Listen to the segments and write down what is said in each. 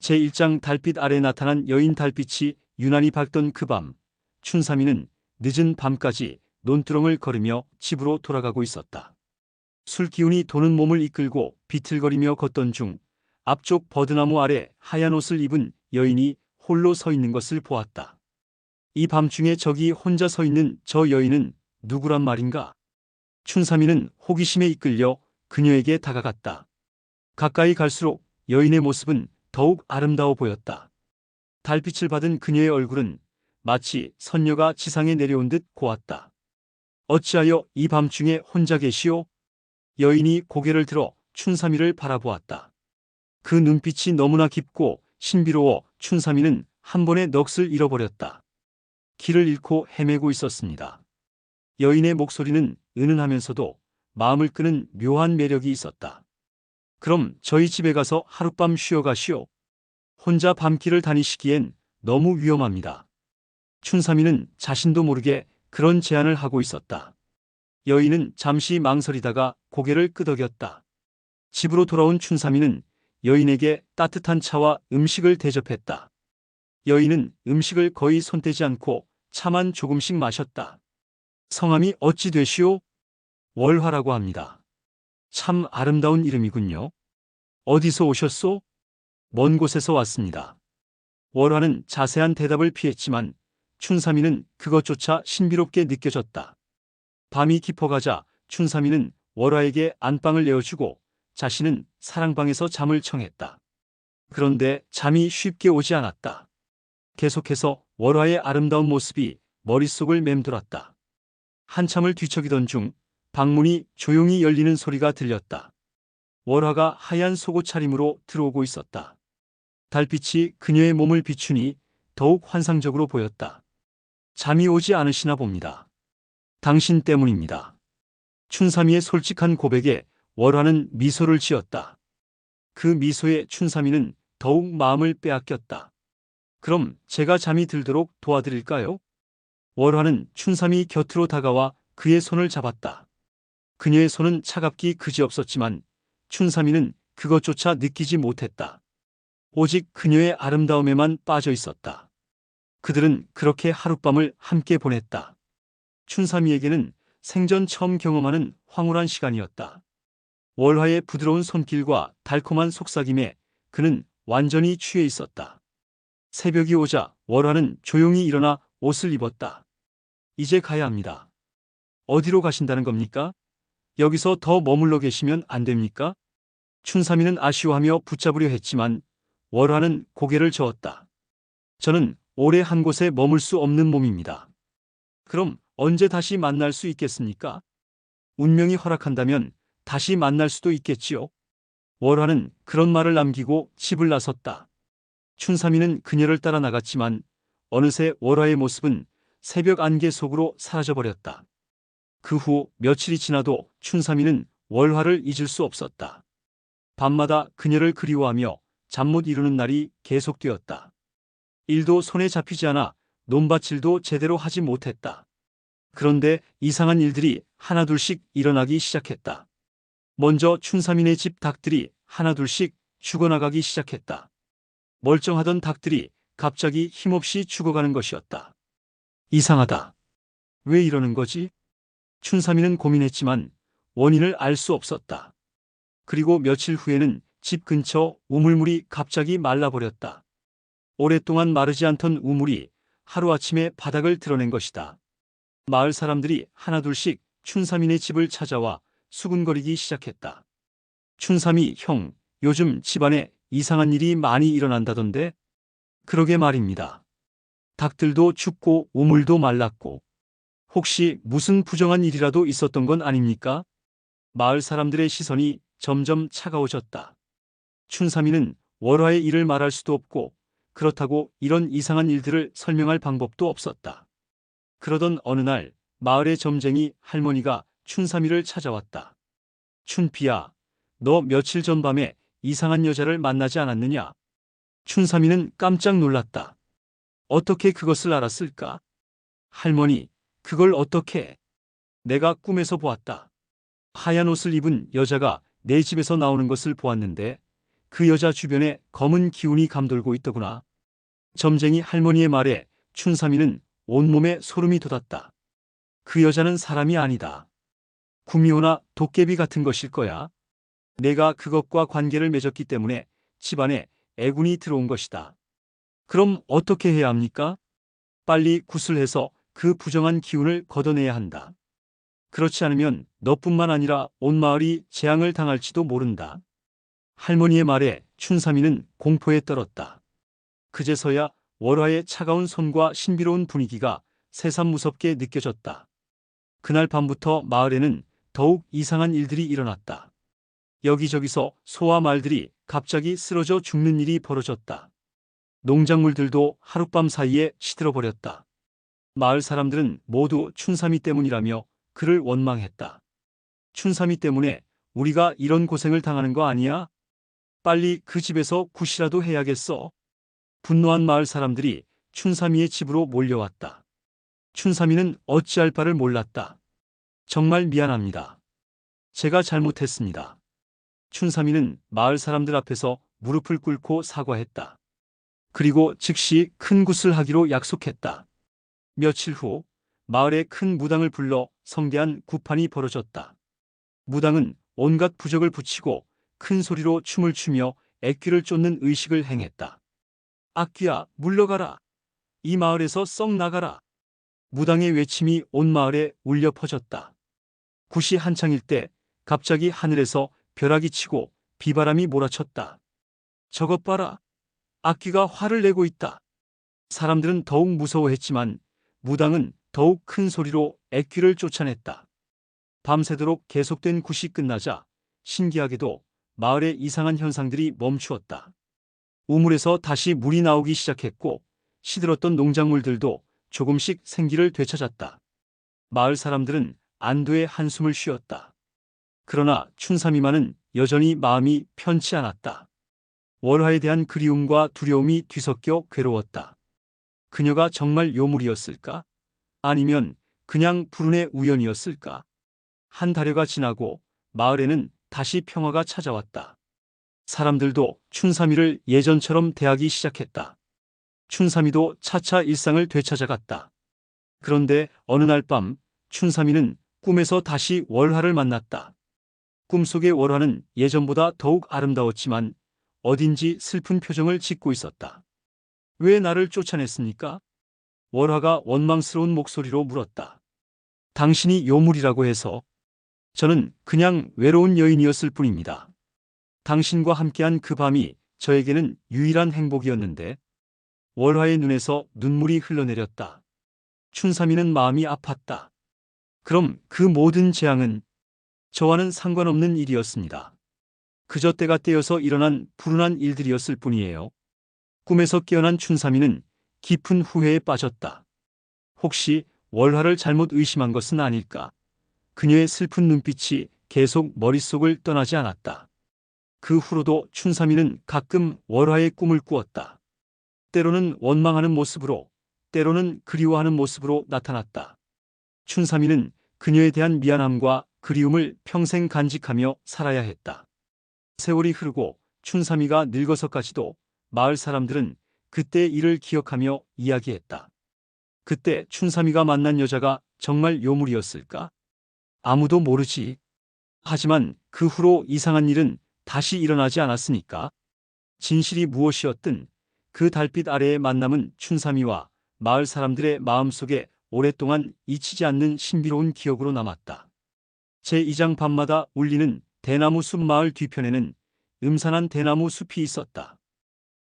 제1장 달빛 아래 나타난 여인. 달빛이 유난히 밝던 그 밤, 춘삼이는 늦은 밤까지 논두렁을 걸으며 집으로 돌아가고 있었다. 술 기운이 도는 몸을 이끌고 비틀거리며 걷던 중 앞쪽 버드나무 아래 하얀 옷을 입은 여인이 홀로 서 있는 것을 보았다. 이 밤중에 저기 혼자 서 있는 저 여인은 누구란 말인가? 춘삼이는 호기심에 이끌려 그녀에게 다가갔다. 가까이 갈수록 여인의 모습은 더욱 아름다워 보였다. 달빛을 받은 그녀의 얼굴은 마치 선녀가 지상에 내려온 듯 고왔다. 어찌하여 이 밤중에 혼자 계시오? 여인이 고개를 들어 춘삼이를 바라보았다. 그 눈빛이 너무나 깊고 신비로워 춘삼이는 한 번에 넋을 잃어버렸다. 길을 잃고 헤매고 있었습니다. 여인의 목소리는 은은하면서도 마음을 끄는 묘한 매력이 있었다. 그럼 저희 집에 가서 하룻밤 쉬어 가시오. 혼자 밤길을 다니시기엔 너무 위험합니다. 춘삼이는 자신도 모르게 그런 제안을 하고 있었다. 여인은 잠시 망설이다가 고개를 끄덕였다. 집으로 돌아온 춘삼이는 여인에게 따뜻한 차와 음식을 대접했다. 여인은 음식을 거의 손대지 않고 차만 조금씩 마셨다. 성함이 어찌 되시오? 월화라고 합니다. 참 아름다운 이름이군요. 어디서 오셨소? 먼 곳에서 왔습니다. 월화는 자세한 대답을 피했지만 춘삼이는 그것조차 신비롭게 느껴졌다. 밤이 깊어가자 춘삼이는 월화에게 안방을 내어주고 자신은 사랑방에서 잠을 청했다. 그런데 잠이 쉽게 오지 않았다. 계속해서 월화의 아름다운 모습이 머릿속을 맴돌았다. 한참을 뒤척이던 중 방문이 조용히 열리는 소리가 들렸다. 월화가 하얀 속옷 차림으로 들어오고 있었다. 달빛이 그녀의 몸을 비추니 더욱 환상적으로 보였다. 잠이 오지 않으시나 봅니다. 당신 때문입니다. 춘삼이의 솔직한 고백에 월화는 미소를 지었다. 그 미소에 춘삼이는 더욱 마음을 빼앗겼다. 그럼 제가 잠이 들도록 도와드릴까요? 월화는 춘삼이 곁으로 다가와 그의 손을 잡았다. 그녀의 손은 차갑기 그지없었지만 춘삼이는 그것조차 느끼지 못했다. 오직 그녀의 아름다움에만 빠져 있었다. 그들은 그렇게 하룻밤을 함께 보냈다. 춘삼이에게는 생전 처음 경험하는 황홀한 시간이었다. 월화의 부드러운 손길과 달콤한 속삭임에 그는 완전히 취해 있었다. 새벽이 오자 월화는 조용히 일어나 옷을 입었다. 이제 가야 합니다. 어디로 가신다는 겁니까? 여기서 더 머물러 계시면 안 됩니까? 춘삼이는 아쉬워하며 붙잡으려 했지만 월화는 고개를 저었다. 저는 오래 한 곳에 머물 수 없는 몸입니다. 그럼 언제 다시 만날 수 있겠습니까? 운명이 허락한다면 다시 만날 수도 있겠지요. 월화는 그런 말을 남기고 집을 나섰다. 춘삼이는 그녀를 따라 나갔지만 어느새 월화의 모습은 새벽 안개 속으로 사라져버렸다. 그 후 며칠이 지나도 춘삼이는 월화를 잊을 수 없었다. 밤마다 그녀를 그리워하며 잠 못 이루는 날이 계속되었다. 일도 손에 잡히지 않아 논밭일도 제대로 하지 못했다. 그런데 이상한 일들이 하나둘씩 일어나기 시작했다. 먼저 춘삼이네 집 닭들이 하나둘씩 죽어나가기 시작했다. 멀쩡하던 닭들이 갑자기 힘없이 죽어가는 것이었다. 이상하다. 왜 이러는 거지? 춘삼이는 고민했지만 원인을 알 수 없었다. 그리고 며칠 후에는 집 근처 우물물이 갑자기 말라버렸다. 오랫동안 마르지 않던 우물이 하루아침에 바닥을 드러낸 것이다. 마을 사람들이 하나둘씩 춘삼이네 집을 찾아와 수군거리기 시작했다. 춘삼이 형, 요즘 집안에 이상한 일이 많이 일어난다던데? 그러게 말입니다. 닭들도 죽고 우물도 말랐고 혹시 무슨 부정한 일이라도 있었던 건 아닙니까? 마을 사람들의 시선이 점점 차가워졌다. 춘삼이는 월화의 일을 말할 수도 없고 그렇다고 이런 이상한 일들을 설명할 방법도 없었다. 그러던 어느 날 마을의 점쟁이 할머니가 춘삼이를 찾아왔다. 춘피야, 너 며칠 전 밤에 이상한 여자를 만나지 않았느냐? 춘삼이는 깜짝 놀랐다. 어떻게 그것을 알았을까? 할머니, 그걸 어떻게? 내가 꿈에서 보았다. 하얀 옷을 입은 여자가 내 집에서 나오는 것을 보았는데 그 여자 주변에 검은 기운이 감돌고 있더구나. 점쟁이 할머니의 말에 춘삼이는 온몸에 소름이 돋았다. 그 여자는 사람이 아니다. 구미호나 도깨비 같은 것일 거야. 내가 그것과 관계를 맺었기 때문에 집안에 애군이 들어온 것이다. 그럼 어떻게 해야 합니까? 빨리 구슬해서 그 부정한 기운을 걷어내야 한다. 그렇지 않으면 너뿐만 아니라 온 마을이 재앙을 당할지도 모른다. 할머니의 말에 춘삼이는 공포에 떨었다. 그제서야 월화의 차가운 손과 신비로운 분위기가 새삼 무섭게 느껴졌다. 그날 밤부터 마을에는 더욱 이상한 일들이 일어났다. 여기저기서 소와 말들이 갑자기 쓰러져 죽는 일이 벌어졌다. 농작물들도 하룻밤 사이에 시들어버렸다. 마을 사람들은 모두 춘삼이 때문이라며 그를 원망했다. 춘삼이 때문에 우리가 이런 고생을 당하는 거 아니야? 빨리 그 집에서 굿이라도 해야겠어. 분노한 마을 사람들이 춘삼이의 집으로 몰려왔다. 춘삼이는 어찌할 바를 몰랐다. 정말 미안합니다. 제가 잘못했습니다. 춘삼이는 마을 사람들 앞에서 무릎을 꿇고 사과했다. 그리고 즉시 큰 굿을 하기로 약속했다. 며칠 후 마을에 큰 무당을 불러 성대한 굿판이 벌어졌다. 무당은 온갖 부적을 붙이고 큰 소리로 춤을 추며 액귀를 쫓는 의식을 행했다. 악귀야, 물러가라. 이 마을에서 썩 나가라. 무당의 외침이 온 마을에 울려 퍼졌다. 굿이 한창일 때 갑자기 하늘에서 벼락이 치고 비바람이 몰아쳤다. 저것 봐라. 악귀가 화를 내고 있다. 사람들은 더욱 무서워했지만 무당은 더욱 큰 소리로 액귀를 쫓아냈다. 밤새도록 계속된 굿이 끝나자 신기하게도 마을에 이상한 현상들이 멈추었다. 우물에서 다시 물이 나오기 시작했고 시들었던 농작물들도 조금씩 생기를 되찾았다. 마을 사람들은 안도의 한숨을 쉬었다. 그러나 춘삼이만은 여전히 마음이 편치 않았다. 월화에 대한 그리움과 두려움이 뒤섞여 괴로웠다. 그녀가 정말 요물이었을까? 아니면 그냥 불운의 우연이었을까? 한 달여가 지나고 마을에는 다시 평화가 찾아왔다. 사람들도 춘삼이를 예전처럼 대하기 시작했다. 춘삼이도 차차 일상을 되찾아갔다. 그런데 어느 날 밤 춘삼이는 꿈에서 다시 월화를 만났다. 꿈속의 월화는 예전보다 더욱 아름다웠지만 어딘지 슬픈 표정을 짓고 있었다. 왜 나를 쫓아냈습니까? 월화가 원망스러운 목소리로 물었다. 당신이 요물이라고 해서 저는 그냥 외로운 여인이었을 뿐입니다. 당신과 함께한 그 밤이 저에게는 유일한 행복이었는데. 월화의 눈에서 눈물이 흘러내렸다. 춘삼이는 마음이 아팠다. 그럼 그 모든 재앙은 저와는 상관없는 일이었습니다. 그저 때가 때여서 일어난 불운한 일들이었을 뿐이에요. 꿈에서 깨어난 춘삼이는 깊은 후회에 빠졌다. 혹시 월화를 잘못 의심한 것은 아닐까? 그녀의 슬픈 눈빛이 계속 머릿속을 떠나지 않았다. 그 후로도 춘삼이는 가끔 월화의 꿈을 꾸었다. 때로는 원망하는 모습으로, 때로는 그리워하는 모습으로 나타났다. 춘삼이는 그녀에 대한 미안함과 그리움을 평생 간직하며 살아야 했다. 세월이 흐르고 춘삼이가 늙어서까지도 마을 사람들은 그때의 일을 기억하며 이야기했다. 그때 춘삼이가 만난 여자가 정말 요물이었을까? 아무도 모르지. 하지만 그 후로 이상한 일은 다시 일어나지 않았으니까. 진실이 무엇이었든 그 달빛 아래의 만남은 춘삼이와 마을 사람들의 마음속에 오랫동안 잊히지 않는 신비로운 기억으로 남았다. 제2장 밤마다 울리는 대나무 숲. 마을 뒤편에는 음산한 대나무 숲이 있었다.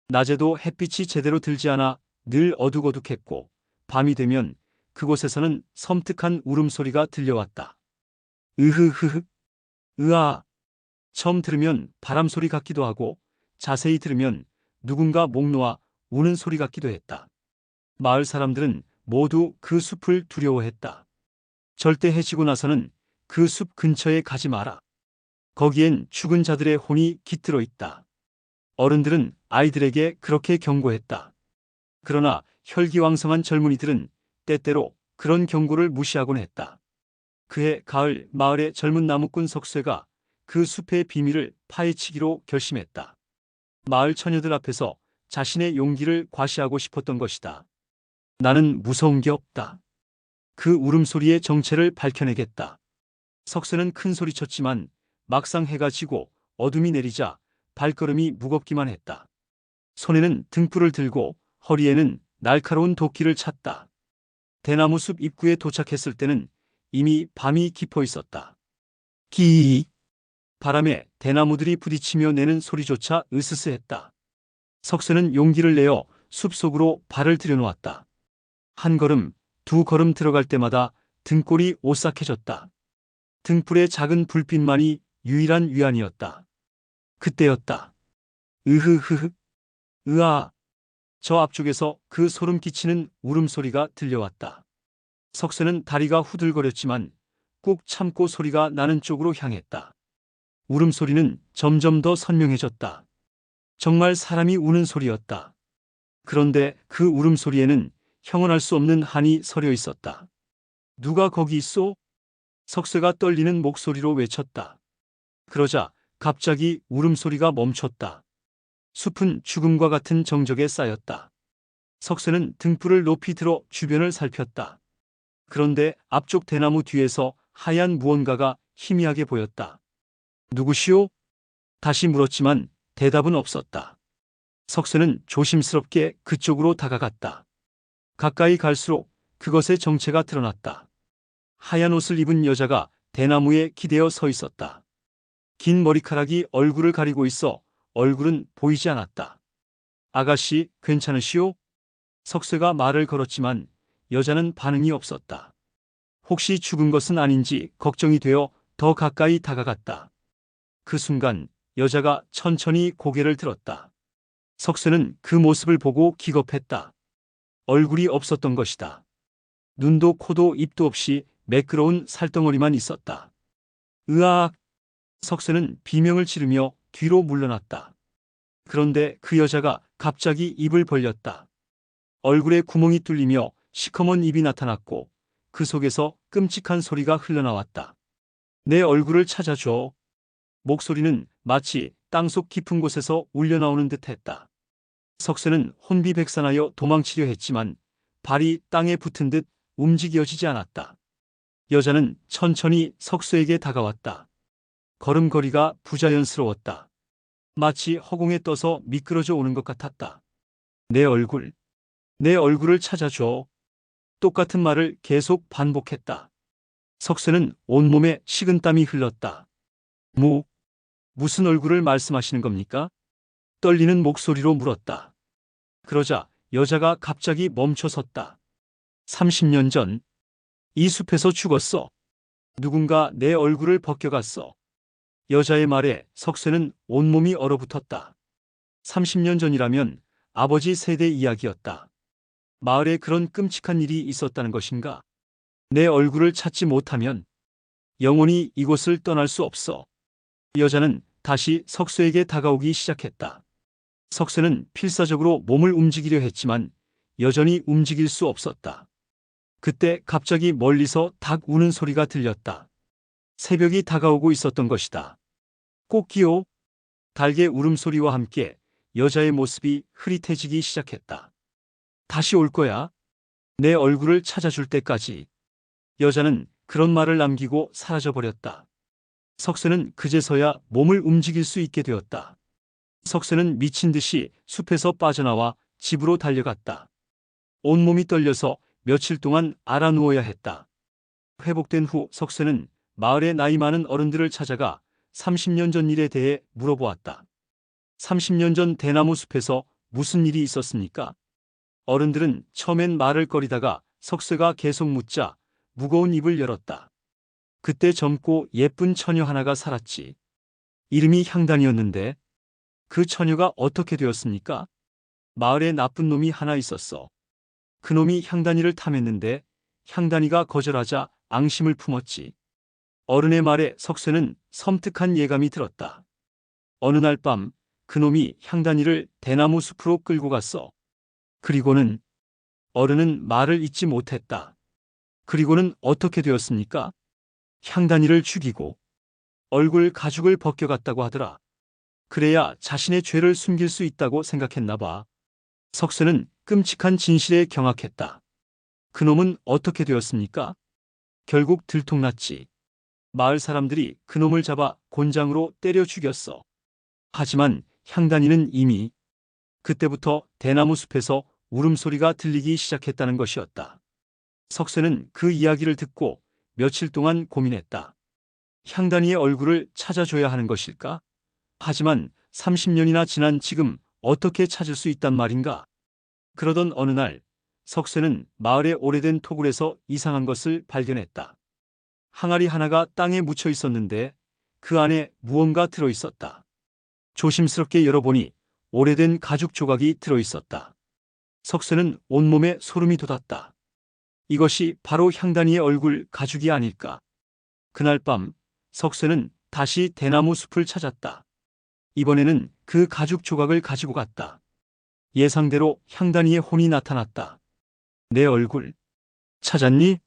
낮에도 햇빛이 제대로 들지 않아 늘 어둑어둑했고 밤이 되면 그곳에서는 섬뜩한 울음소리가 들려왔다. 으흐흐흐, 으아. 처음 들으면 바람소리 같기도 하고 자세히 들으면 누군가 목 놓아 우는 소리 같기도 했다. 마을 사람들은 모두 그 숲을 두려워했다. 절대 해지고 나서는 그 숲 근처에 가지 마라. 거기엔 죽은 자들의 혼이 깃들어 있다. 어른들은 아이들에게 그렇게 경고했다. 그러나 혈기왕성한 젊은이들은 때때로 그런 경고를 무시하곤 했다. 그해 가을 마을의 젊은 나무꾼 석쇠가 그 숲의 비밀을 파헤치기로 결심했다. 마을 처녀들 앞에서 자신의 용기를 과시하고 싶었던 것이다. 나는 무서운 게 없다. 그 울음소리의 정체를 밝혀내겠다. 석쇠는 큰 소리쳤지만 막상 해가 지고 어둠이 내리자 발걸음이 무겁기만 했다. 손에는 등불을 들고 허리에는 날카로운 도끼를 찼다. 대나무 숲 입구에 도착했을 때는 이미 밤이 깊어 있었다. 기이. 바람에 대나무들이 부딪히며 내는 소리조차 으스스했다. 석쇠는 용기를 내어 숲속으로 발을 들여놓았다. 한 걸음, 두 걸음 들어갈 때마다 등골이 오싹해졌다. 등불의 작은 불빛만이 유일한 위안이었다. 그때였다. 으흐흐흐. 으아. 저 앞쪽에서 그 소름 끼치는 울음소리가 들려왔다. 석쇠는 다리가 후들거렸지만 꾹 참고 소리가 나는 쪽으로 향했다. 울음소리는 점점 더 선명해졌다. 정말 사람이 우는 소리였다. 그런데 그 울음소리에는 형언할 수 없는 한이 서려 있었다. 누가 거기 있소? 석쇠가 떨리는 목소리로 외쳤다. 그러자 갑자기 울음소리가 멈췄다. 숲은 죽음과 같은 정적에 쌓였다. 석쇠는 등불을 높이 들어 주변을 살폈다. 그런데 앞쪽 대나무 뒤에서 하얀 무언가가 희미하게 보였다. 누구시오? 다시 물었지만 대답은 없었다. 석쇠는 조심스럽게 그쪽으로 다가갔다. 가까이 갈수록 그것의 정체가 드러났다. 하얀 옷을 입은 여자가 대나무에 기대어 서 있었다. 긴 머리카락이 얼굴을 가리고 있어 얼굴은 보이지 않았다. 아가씨, 괜찮으시오? 석쇠가 말을 걸었지만 여자는 반응이 없었다. 혹시 죽은 것은 아닌지 걱정이 되어 더 가까이 다가갔다. 그 순간 여자가 천천히 고개를 들었다. 석쇠는 그 모습을 보고 기겁했다. 얼굴이 없었던 것이다. 눈도 코도 입도 없이 매끄러운 살덩어리만 있었다. 으악! 석쇠는 비명을 지르며 뒤로 물러났다. 그런데 그 여자가 갑자기 입을 벌렸다. 얼굴에 구멍이 뚫리며 시커먼 입이 나타났고 그 속에서 끔찍한 소리가 흘러나왔다. 내 얼굴을 찾아줘. 목소리는 마치 땅속 깊은 곳에서 울려나오는 듯 했다. 석쇠는 혼비백산하여 도망치려 했지만 발이 땅에 붙은 듯 움직여지지 않았다. 여자는 천천히 석쇠에게 다가왔다. 걸음걸이가 부자연스러웠다. 마치 허공에 떠서 미끄러져 오는 것 같았다. 내 얼굴을 찾아줘. 똑같은 말을 계속 반복했다. 석쇠는 온몸에 식은땀이 흘렀다. 무슨 얼굴을 말씀하시는 겁니까? 떨리는 목소리로 물었다. 그러자 여자가 갑자기 멈춰섰다. 30년 전, 이 숲에서 죽었어. 누군가 내 얼굴을 벗겨갔어. 여자의 말에 석쇠는 온몸이 얼어붙었다. 30년 전이라면 아버지 세대 이야기였다. 마을에 그런 끔찍한 일이 있었다는 것인가? 내 얼굴을 찾지 못하면 영원히 이곳을 떠날 수 없어. 여자는 다시 석쇠에게 다가오기 시작했다. 석쇠는 필사적으로 몸을 움직이려 했지만 여전히 움직일 수 없었다. 그때 갑자기 멀리서 닭 우는 소리가 들렸다. 새벽이 다가오고 있었던 것이다. 꽃기요. 닭의 울음소리와 함께 여자의 모습이 흐릿해지기 시작했다. 다시 올 거야. 내 얼굴을 찾아줄 때까지. 여자는 그런 말을 남기고 사라져버렸다. 석쇠는 그제서야 몸을 움직일 수 있게 되었다. 석쇠는 미친 듯이 숲에서 빠져나와 집으로 달려갔다. 온몸이 떨려서 며칠 동안 알아 누워야 했다. 회복된 후 석쇠는 마을의 나이 많은 어른들을 찾아가 30년 전 일에 대해 물어보았다. 30년 전 대나무 숲에서 무슨 일이 있었습니까? 어른들은 처음엔 말을 꺼리다가 석쇠가 계속 묻자 무거운 입을 열었다. 그때 젊고 예쁜 처녀 하나가 살았지. 이름이 향단이었는데 그 처녀가 어떻게 되었습니까? 마을에 나쁜 놈이 하나 있었어. 그놈이 향단이를 탐했는데 향단이가 거절하자 앙심을 품었지. 어른의 말에 석쇠는 섬뜩한 예감이 들었다. 어느 날 밤 그놈이 향단이를 대나무 숲으로 끌고 갔어. 그리고는 어른은 말을 잇지 못했다. 그리고는 어떻게 되었습니까? 향단이를 죽이고 얼굴 가죽을 벗겨갔다고 하더라. 그래야 자신의 죄를 숨길 수 있다고 생각했나 봐. 석쇠는 끔찍한 진실에 경악했다. 그놈은 어떻게 되었습니까? 결국 들통났지. 마을 사람들이 그놈을 잡아 곤장으로 때려 죽였어. 하지만 향단이는 이미 그때부터 대나무 숲에서 울음소리가 들리기 시작했다는 것이었다. 석쇠는 그 이야기를 듣고 며칠 동안 고민했다. 향단이의 얼굴을 찾아줘야 하는 것일까? 하지만 30년이나 지난 지금 어떻게 찾을 수 있단 말인가? 그러던 어느 날 석쇠는 마을의 오래된 토굴에서 이상한 것을 발견했다. 항아리 하나가 땅에 묻혀 있었는데 그 안에 무언가 들어 있었다. 조심스럽게 열어보니 오래된 가죽 조각이 들어 있었다. 석쇠는 온몸에 소름이 돋았다. 이것이 바로 향단이의 얼굴 가죽이 아닐까. 그날 밤 석쇠는 다시 대나무 숲을 찾았다. 이번에는 그 가죽 조각을 가지고 갔다. 예상대로 향단이의 혼이 나타났다. 내 얼굴 찾았니?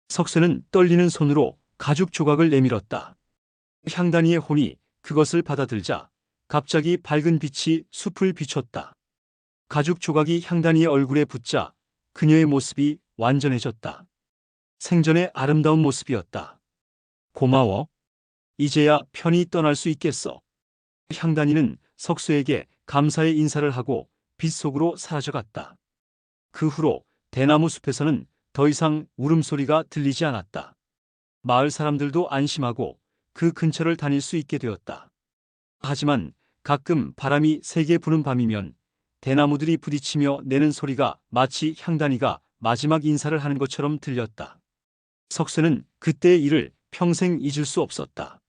석쇠는 떨리는 손으로 가죽 조각을 내밀었다. 향단이의 혼이 그것을 받아들자 갑자기 밝은 빛이 숲을 비췄다. 가죽 조각이 향단이의 얼굴에 붙자 그녀의 모습이 완전해졌다. 생전의 아름다운 모습이었다. 고마워. 이제야 편히 떠날 수 있겠어. 향단이는 석쇠에게 감사의 인사를 하고 빛 속으로 사라져갔다. 그 후로 대나무 숲에서는 더 이상 울음소리가 들리지 않았다. 마을 사람들도 안심하고 그 근처를 다닐 수 있게 되었다. 하지만 가끔 바람이 세게 부는 밤이면 대나무들이 부딪히며 내는 소리가 마치 향단이가 마지막 인사를 하는 것처럼 들렸다. 석쇠는 그때의 일을 평생 잊을 수 없었다.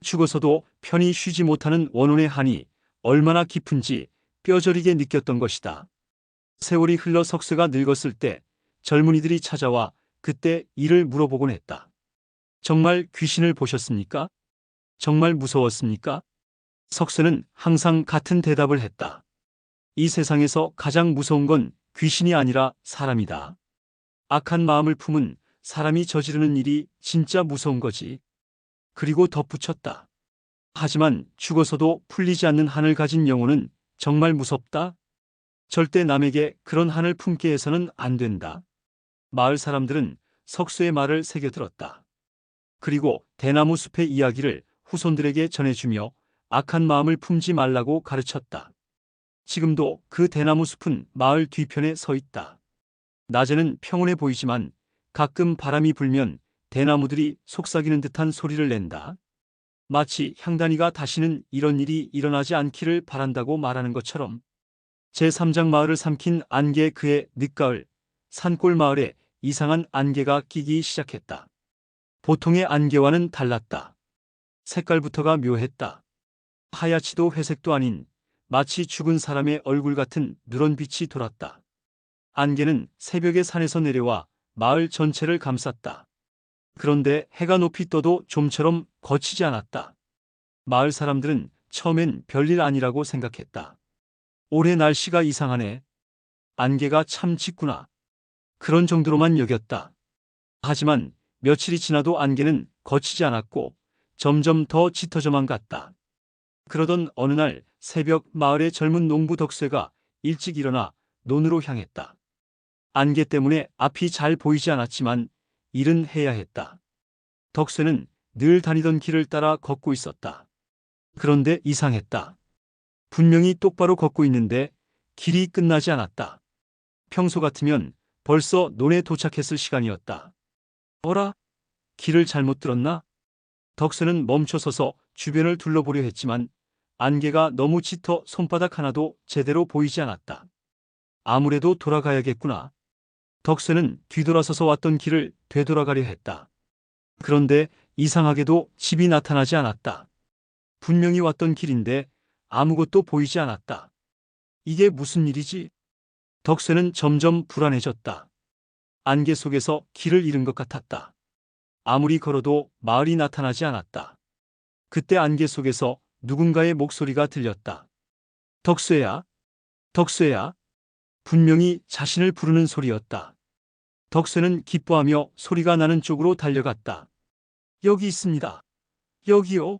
죽어서도 편히 쉬지 못하는 원혼의 한이 얼마나 깊은지 뼈저리게 느꼈던 것이다. 세월이 흘러 석쇠가 늙었을 때 젊은이들이 찾아와 그때 일을 물어보곤 했다. 정말 귀신을 보셨습니까? 정말 무서웠습니까? 석쇠는 항상 같은 대답을 했다. 이 세상에서 가장 무서운 건 귀신이 아니라 사람이다. 악한 마음을 품은 사람이 저지르는 일이 진짜 무서운 거지. 그리고 덧붙였다. 하지만 죽어서도 풀리지 않는 한을 가진 영혼은 정말 무섭다. 절대 남에게 그런 한을 품게 해서는 안 된다. 마을 사람들은 석쇠의 말을 새겨들었다. 그리고 대나무 숲의 이야기를 후손들에게 전해주며 악한 마음을 품지 말라고 가르쳤다. 지금도 그 대나무 숲은 마을 뒤편에 서 있다. 낮에는 평온해 보이지만 가끔 바람이 불면 대나무들이 속삭이는 듯한 소리를 낸다. 마치 향단이가 다시는 이런 일이 일어나지 않기를 바란다고 말하는 것처럼. 제3장 마을을 삼킨 안개. 그의 늦가을 산골 마을에 이상한 안개가 끼기 시작했다. 보통의 안개와는 달랐다. 색깔부터가 묘했다. 하얗지도 회색도 아닌 마치 죽은 사람의 얼굴 같은 누런 빛이 돌았다. 안개는 새벽에 산에서 내려와 마을 전체를 감쌌다. 그런데 해가 높이 떠도 좀처럼 거치지 않았다. 마을 사람들은 처음엔 별일 아니라고 생각했다. 올해 날씨가 이상하네. 안개가 참 짙구나. 그런 정도로만 여겼다. 하지만 며칠이 지나도 안개는 거치지 않았고 점점 더 짙어져만 갔다. 그러던 어느 날 새벽 마을의 젊은 농부 덕쇠가 일찍 일어나 논으로 향했다. 안개 때문에 앞이 잘 보이지 않았지만 일은 해야 했다. 덕쇠는 늘 다니던 길을 따라 걷고 있었다. 그런데 이상했다. 분명히 똑바로 걷고 있는데 길이 끝나지 않았다. 평소 같으면 벌써 논에 도착했을 시간이었다. 어라? 길을 잘못 들었나? 덕쇠는 멈춰서서 주변을 둘러보려 했지만 안개가 너무 짙어 손바닥 하나도 제대로 보이지 않았다. 아무래도 돌아가야겠구나. 덕쇠는 뒤돌아서서 왔던 길을 되돌아가려 했다. 그런데 이상하게도 집이 나타나지 않았다. 분명히 왔던 길인데 아무것도 보이지 않았다. 이게 무슨 일이지? 덕쇠는 점점 불안해졌다. 안개 속에서 길을 잃은 것 같았다. 아무리 걸어도 마을이 나타나지 않았다. 그때 안개 속에서 누군가의 목소리가 들렸다. 덕쇠야? 덕쇠야? 분명히 자신을 부르는 소리였다. 덕쇠는 기뻐하며 소리가 나는 쪽으로 달려갔다. 여기 있습니다. 여기요.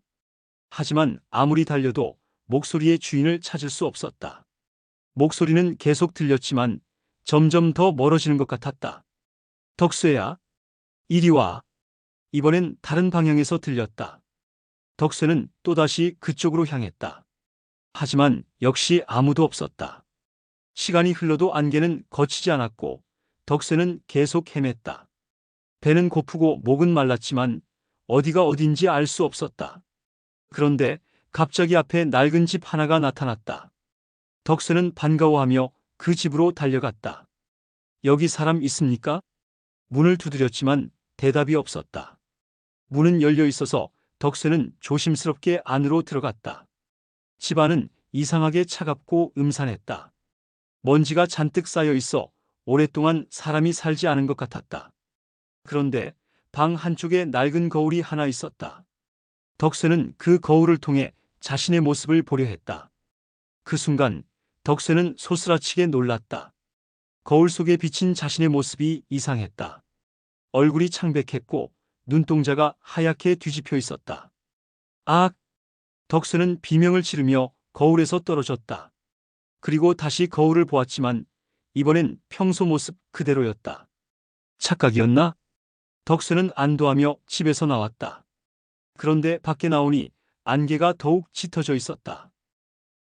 하지만 아무리 달려도 목소리의 주인을 찾을 수 없었다. 목소리는 계속 들렸지만 점점 더 멀어지는 것 같았다. 덕수야, 이리 와. 이번엔 다른 방향에서 들렸다. 덕수는 또다시 그쪽으로 향했다. 하지만 역시 아무도 없었다. 시간이 흘러도 안개는 걷히지 않았고 덕수는 계속 헤맸다. 배는 고프고 목은 말랐지만 어디가 어딘지 알 수 없었다. 그런데 갑자기 앞에 낡은 집 하나가 나타났다. 덕수는 반가워하며 그 집으로 달려갔다. 여기 사람 있습니까? 문을 두드렸지만 대답이 없었다. 문은 열려 있어서 덕수는 조심스럽게 안으로 들어갔다. 집 안은 이상하게 차갑고 음산했다. 먼지가 잔뜩 쌓여 있어 오랫동안 사람이 살지 않은 것 같았다. 그런데 방 한쪽에 낡은 거울이 하나 있었다. 덕수는 그 거울을 통해 자신의 모습을 보려 했다. 그 순간 덕수는 소스라치게 놀랐다. 거울 속에 비친 자신의 모습이 이상했다. 얼굴이 창백했고 눈동자가 하얗게 뒤집혀 있었다. 아! 덕수는 비명을 지르며 거울에서 떨어졌다. 그리고 다시 거울을 보았지만 이번엔 평소 모습 그대로였다. 착각이었나? 덕수는 안도하며 집에서 나왔다. 그런데 밖에 나오니 안개가 더욱 짙어져 있었다.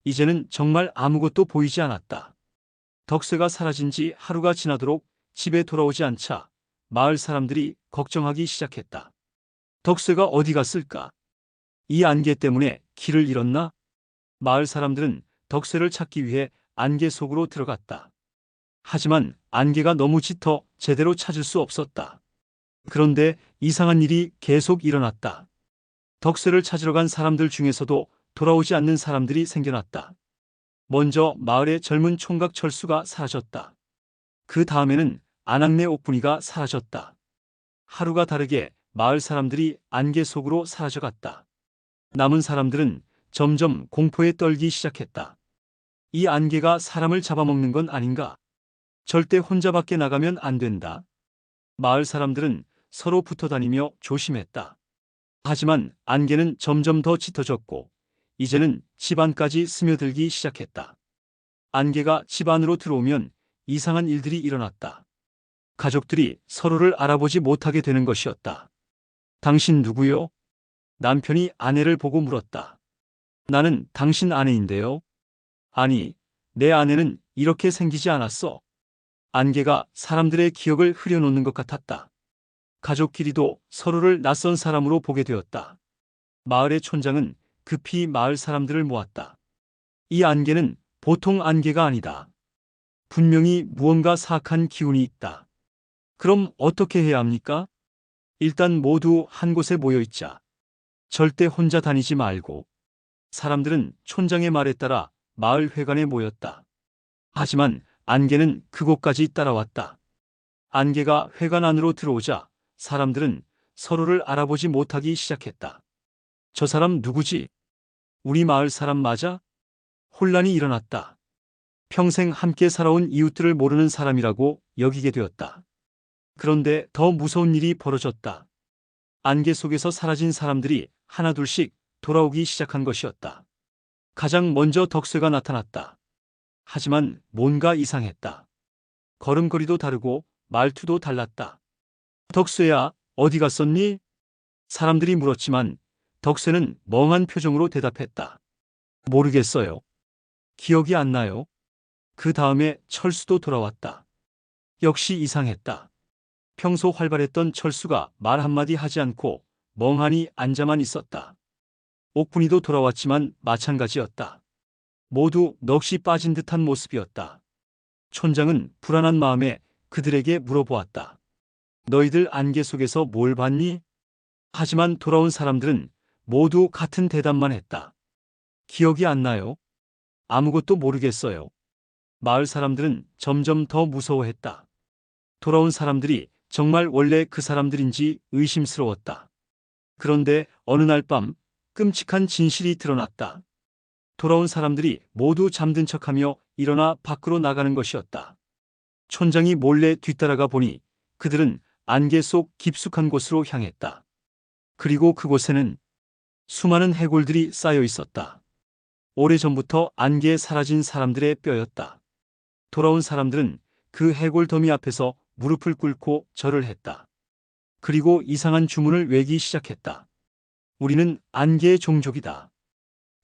이제는 정말 아무것도 보이지 않았다. 덕수가 사라진 지 하루가 지나도록 집에 돌아오지 않자 마을 사람들이 걱정하기 시작했다. 덕수가 어디 갔을까? 이 안개 때문에 길을 잃었나? 마을 사람들은 덕수를 찾기 위해 안개 속으로 들어갔다. 하지만 안개가 너무 짙어 제대로 찾을 수 없었다. 그런데 이상한 일이 계속 일어났다. 덕수를 찾으러 간 사람들 중에서도 돌아오지 않는 사람들이 생겨났다. 먼저 마을의 젊은 총각 철수가 사라졌다. 그 다음에는 안악내 옥분이가 사라졌다. 하루가 다르게 마을 사람들이 안개 속으로 사라져갔다. 남은 사람들은 점점 공포에 떨기 시작했다. 이 안개가 사람을 잡아먹는 건 아닌가? 절대 혼자 밖에 나가면 안 된다. 마을 사람들은 서로 붙어 다니며 조심했다. 하지만 안개는 점점 더 짙어졌고 이제는 집 안까지 스며들기 시작했다. 안개가 집 안으로 들어오면 이상한 일들이 일어났다. 가족들이 서로를 알아보지 못하게 되는 것이었다. 당신 누구요? 남편이 아내를 보고 물었다. 나는 당신 아내인데요. 아니, 내 아내는 이렇게 생기지 않았어. 안개가 사람들의 기억을 흐려놓는 것 같았다. 가족끼리도 서로를 낯선 사람으로 보게 되었다. 마을의 촌장은 급히 마을 사람들을 모았다. 이 안개는 보통 안개가 아니다. 분명히 무언가 사악한 기운이 있다. 그럼 어떻게 해야 합니까? 일단 모두 한 곳에 모여 있자. 절대 혼자 다니지 말고. 사람들은 촌장의 말에 따라 마을 회관에 모였다. 하지만 안개는 그곳까지 따라왔다. 안개가 회관 안으로 들어오자 사람들은 서로를 알아보지 못하기 시작했다. 저 사람 누구지? 우리 마을 사람 맞아? 혼란이 일어났다. 평생 함께 살아온 이웃들을 모르는 사람이라고 여기게 되었다. 그런데 더 무서운 일이 벌어졌다. 안개 속에서 사라진 사람들이 하나둘씩 돌아오기 시작한 것이었다. 가장 먼저 덕수가 나타났다. 하지만 뭔가 이상했다. 걸음걸이도 다르고 말투도 달랐다. 덕수야, 어디 갔었니? 사람들이 물었지만 덕수는 멍한 표정으로 대답했다. 모르겠어요. 기억이 안 나요. 그 다음에 철수도 돌아왔다. 역시 이상했다. 평소 활발했던 철수가 말 한마디 하지 않고 멍하니 앉아만 있었다. 옥분이도 돌아왔지만 마찬가지였다. 모두 넋이 빠진 듯한 모습이었다. 촌장은 불안한 마음에 그들에게 물어보았다. 너희들 안개 속에서 뭘 봤니? 하지만 돌아온 사람들은 모두 같은 대답만 했다. 기억이 안 나요. 아무것도 모르겠어요. 마을 사람들은 점점 더 무서워했다. 돌아온 사람들이 정말 원래 그 사람들인지 의심스러웠다. 그런데 어느 날 밤 끔찍한 진실이 드러났다. 돌아온 사람들이 모두 잠든 척하며 일어나 밖으로 나가는 것이었다. 촌장이 몰래 뒤따라가 보니 그들은 안개 속 깊숙한 곳으로 향했다. 그리고 그곳에는 수많은 해골들이 쌓여 있었다. 오래전부터 안개에 사라진 사람들의 뼈였다. 돌아온 사람들은 그 해골 더미 앞에서 무릎을 꿇고 절을 했다. 그리고 이상한 주문을 외기 시작했다. 우리는 안개의 종족이다.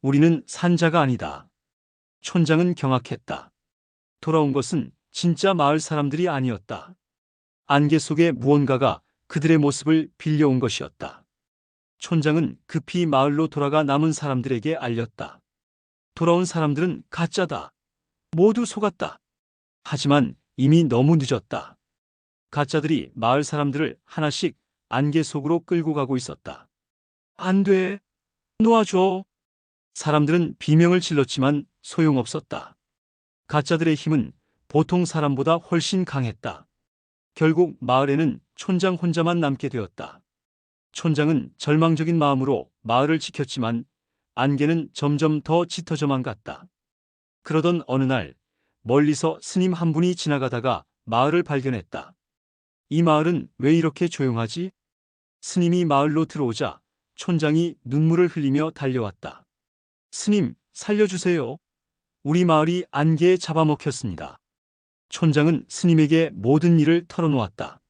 우리는 산자가 아니다. 촌장은 경악했다. 돌아온 것은 진짜 마을 사람들이 아니었다. 안개 속에 무언가가 그들의 모습을 빌려온 것이었다. 촌장은 급히 마을로 돌아가 남은 사람들에게 알렸다. 돌아온 사람들은 가짜다. 모두 속았다. 하지만 이미 너무 늦었다. 가짜들이 마을 사람들을 하나씩 안개 속으로 끌고 가고 있었다. 안 돼. 놓아줘. 사람들은 비명을 질렀지만 소용없었다. 가짜들의 힘은 보통 사람보다 훨씬 강했다. 결국 마을에는 촌장 혼자만 남게 되었다. 촌장은 절망적인 마음으로 마을을 지켰지만 안개는 점점 더 짙어져만 갔다. 그러던 어느 날 멀리서 스님 한 분이 지나가다가 마을을 발견했다. 이 마을은 왜 이렇게 조용하지? 스님이 마을로 들어오자 촌장이 눈물을 흘리며 달려왔다. 스님, 살려주세요. 우리 마을이 안개에 잡아먹혔습니다. 촌장은 스님에게 모든 일을 털어놓았다.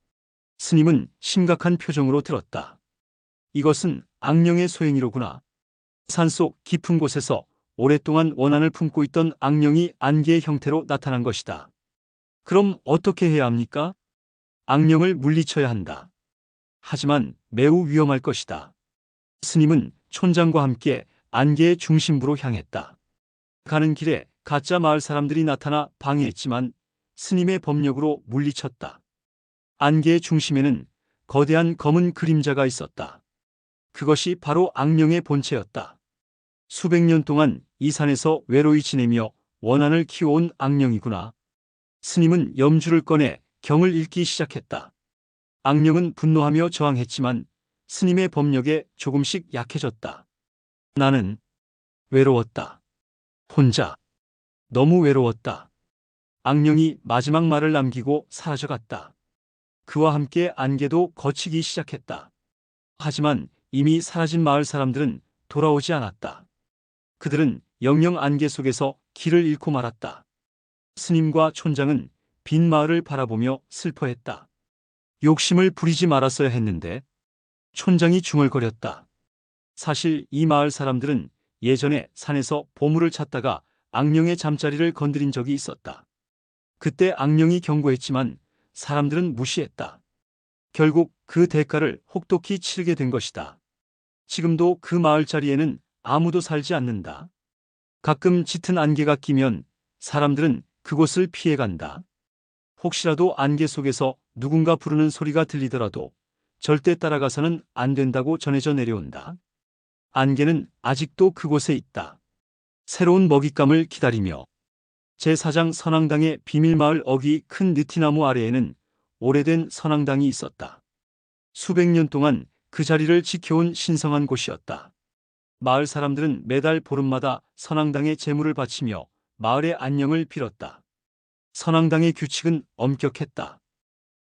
스님은 심각한 표정으로 들었다. 이것은 악령의 소행이로구나. 산속 깊은 곳에서 오랫동안 원한을 품고 있던 악령이 안개의 형태로 나타난 것이다. 그럼 어떻게 해야 합니까? 악령을 물리쳐야 한다. 하지만 매우 위험할 것이다. 스님은 촌장과 함께 안개의 중심부로 향했다. 가는 길에 가짜 마을 사람들이 나타나 방해했지만 스님의 법력으로 물리쳤다. 안개의 중심에는 거대한 검은 그림자가 있었다. 그것이 바로 악령의 본체였다. 수백 년 동안 이 산에서 외로이 지내며 원한을 키워온 악령이구나. 스님은 염주를 꺼내 경을 읽기 시작했다. 악령은 분노하며 저항했지만 스님의 법력에 조금씩 약해졌다. 나는 외로웠다. 혼자. 너무 외로웠다. 악령이 마지막 말을 남기고 사라져갔다. 그와 함께 안개도 걷히기 시작했다. 하지만 이미 사라진 마을 사람들은 돌아오지 않았다. 그들은 영영 안개 속에서 길을 잃고 말았다. 스님과 촌장은 빈 마을을 바라보며 슬퍼했다. 욕심을 부리지 말았어야 했는데. 촌장이 중얼거렸다. 사실 이 마을 사람들은 예전에 산에서 보물을 찾다가 악령의 잠자리를 건드린 적이 있었다. 그때 악령이 경고했지만 사람들은 무시했다. 결국 그 대가를 혹독히 치르게 된 것이다. 지금도 그 마을 자리에는 아무도 살지 않는다. 가끔 짙은 안개가 끼면 사람들은 그곳을 피해간다. 혹시라도 안개 속에서 누군가 부르는 소리가 들리더라도 절대 따라가서는 안 된다고 전해져 내려온다. 안개는 아직도 그곳에 있다. 새로운 먹잇감을 기다리며. 제4장 선앙당의 비밀마을 어귀 큰 느티나무 아래에는 오래된 선앙당이 있었다. 수백 년 동안 그 자리를 지켜온 신성한 곳이었다. 마을 사람들은 매달 보름마다 선앙당에 제물을 바치며 마을의 안녕을 빌었다. 선앙당의 규칙은 엄격했다.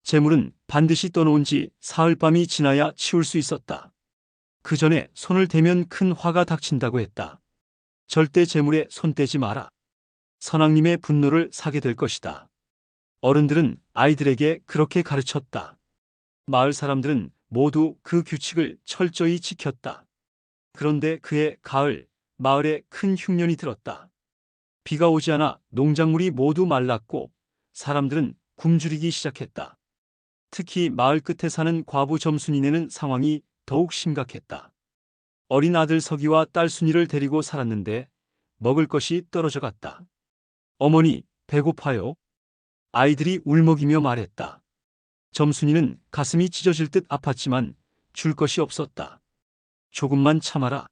제물은 반드시 떠놓은 지 사흘밤이 지나야 치울 수 있었다. 그 전에 손을 대면 큰 화가 닥친다고 했다. 절대 제물에 손 떼지 마라. 선앙님의 분노를 사게 될 것이다. 어른들은 아이들에게 그렇게 가르쳤다. 마을 사람들은 모두 그 규칙을 철저히 지켰다. 그런데 그해 가을, 마을에 큰 흉년이 들었다. 비가 오지 않아 농작물이 모두 말랐고 사람들은 굶주리기 시작했다. 특히 마을 끝에 사는 과부 점순이네는 상황이 더욱 심각했다. 어린 아들 서기와 딸 순이를 데리고 살았는데 먹을 것이 떨어져 갔다. 어머니, 배고파요? 아이들이 울먹이며 말했다. 점순이는 가슴이 찢어질 듯 아팠지만 줄 것이 없었다. 조금만 참아라.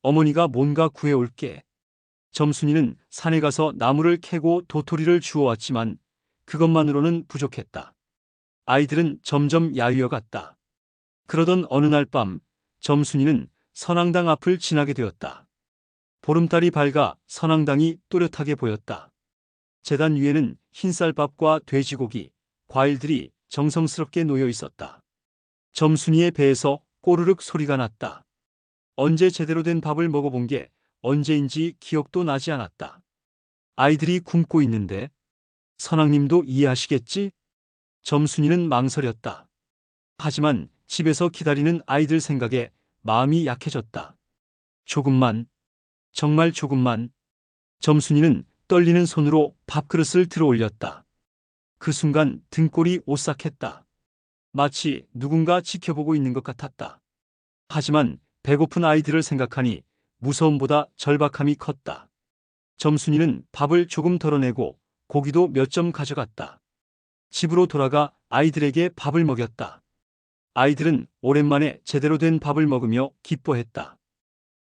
어머니가 뭔가 구해올게. 점순이는 산에 가서 나무를 캐고 도토리를 주워왔지만 그것만으로는 부족했다. 아이들은 점점 야위어갔다. 그러던 어느 날 밤 점순이는 선앙당 앞을 지나게 되었다. 보름달이 밝아 선앙당이 또렷하게 보였다. 제단 위에는 흰쌀밥과 돼지고기, 과일들이 정성스럽게 놓여 있었다. 점순이의 배에서 꼬르륵 소리가 났다. 언제 제대로 된 밥을 먹어본 게 언제인지 기억도 나지 않았다. 아이들이 굶고 있는데 선왕님도 이해하시겠지? 점순이는 망설였다. 하지만 집에서 기다리는 아이들 생각에 마음이 약해졌다. 조금만, 정말 조금만. 점순이는 떨리는 손으로 밥그릇을 들어 올렸다. 그 순간 등골이 오싹했다. 마치 누군가 지켜보고 있는 것 같았다. 하지만 배고픈 아이들을 생각하니 무서움보다 절박함이 컸다. 점순이는 밥을 조금 덜어내고 고기도 몇 점 가져갔다. 집으로 돌아가 아이들에게 밥을 먹였다. 아이들은 오랜만에 제대로 된 밥을 먹으며 기뻐했다.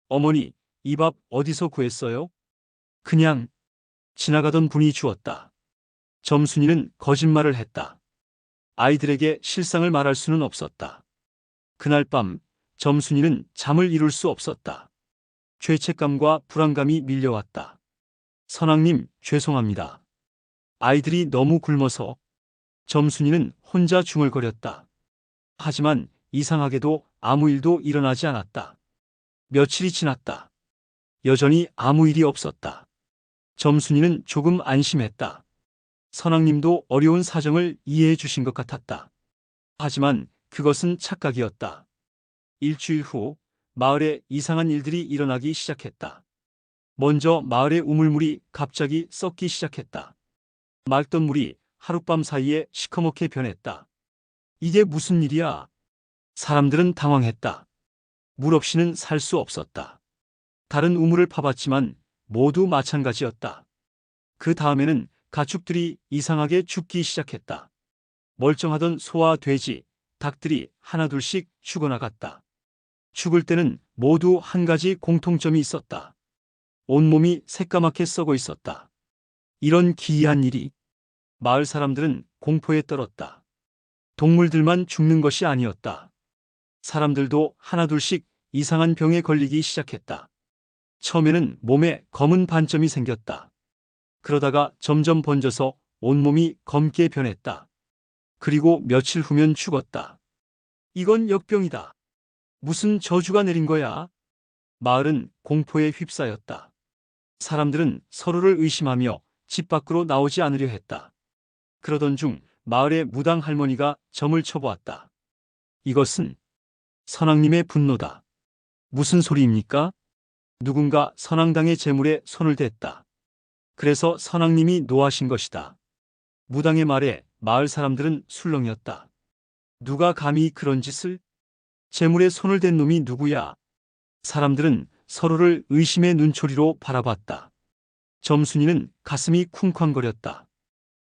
어머니, 이 밥 어디서 구했어요? 그냥 지나가던 분이 주었다. 점순이는 거짓말을 했다. 아이들에게 실상을 말할 수는 없었다. 그날 밤 점순이는 잠을 이룰 수 없었다. 죄책감과 불안감이 밀려왔다. 선왕님, 죄송합니다. 아이들이 너무 굶어서. 점순이는 혼자 중얼거렸다. 하지만 이상하게도 아무 일도 일어나지 않았다. 며칠이 지났다. 여전히 아무 일이 없었다. 점순이는 조금 안심했다. 선왕님도 어려운 사정을 이해해 주신 것 같았다. 하지만 그것은 착각이었다. 일주일 후 마을에 이상한 일들이 일어나기 시작했다. 먼저 마을의 우물물이 갑자기 썩기 시작했다. 맑던 물이 하룻밤 사이에 시커멓게 변했다. 이게 무슨 일이야? 사람들은 당황했다. 물 없이는 살 수 없었다. 다른 우물을 파봤지만 모두 마찬가지였다. 그 다음에는 가축들이 이상하게 죽기 시작했다. 멀쩡하던 소와 돼지, 닭들이 하나둘씩 죽어나갔다. 죽을 때는 모두 한 가지 공통점이 있었다. 온몸이 새까맣게 썩어 있었다. 이런 기이한 일이. 마을 사람들은 공포에 떨었다. 동물들만 죽는 것이 아니었다. 사람들도 하나둘씩 이상한 병에 걸리기 시작했다. 처음에는 몸에 검은 반점이 생겼다. 그러다가 점점 번져서 온몸이 검게 변했다. 그리고 며칠 후면 죽었다. 이건 역병이다. 무슨 저주가 내린 거야? 마을은 공포에 휩싸였다. 사람들은 서로를 의심하며 집 밖으로 나오지 않으려 했다. 그러던 중 마을의 무당 할머니가 점을 쳐보았다. 이것은 선왕님의 분노다. 무슨 소리입니까? 누군가 선왕당의 재물에 손을 댔다. 그래서 선왕님이 노하신 것이다. 무당의 말에 마을 사람들은 술렁였다. 누가 감히 그런 짓을? 재물에 손을 댄 놈이 누구야? 사람들은 서로를 의심의 눈초리로 바라봤다. 점순이는 가슴이 쿵쾅거렸다.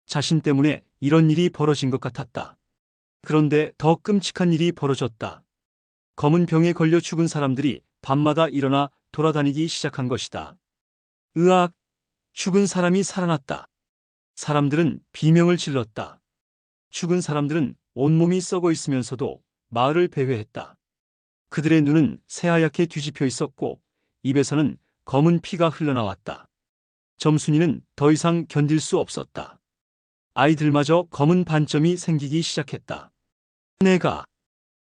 자신 때문에 이런 일이 벌어진 것 같았다. 그런데 더 끔찍한 일이 벌어졌다. 검은 병에 걸려 죽은 사람들이 밤마다 일어나 돌아다니기 시작한 것이다. 으악! 죽은 사람이 살아났다. 사람들은 비명을 질렀다. 죽은 사람들은 온몸이 썩어 있으면서도 마을을 배회했다. 그들의 눈은 새하얗게 뒤집혀 있었고 입에서는 검은 피가 흘러나왔다. 점순이는 더 이상 견딜 수 없었다. 아이들마저 검은 반점이 생기기 시작했다.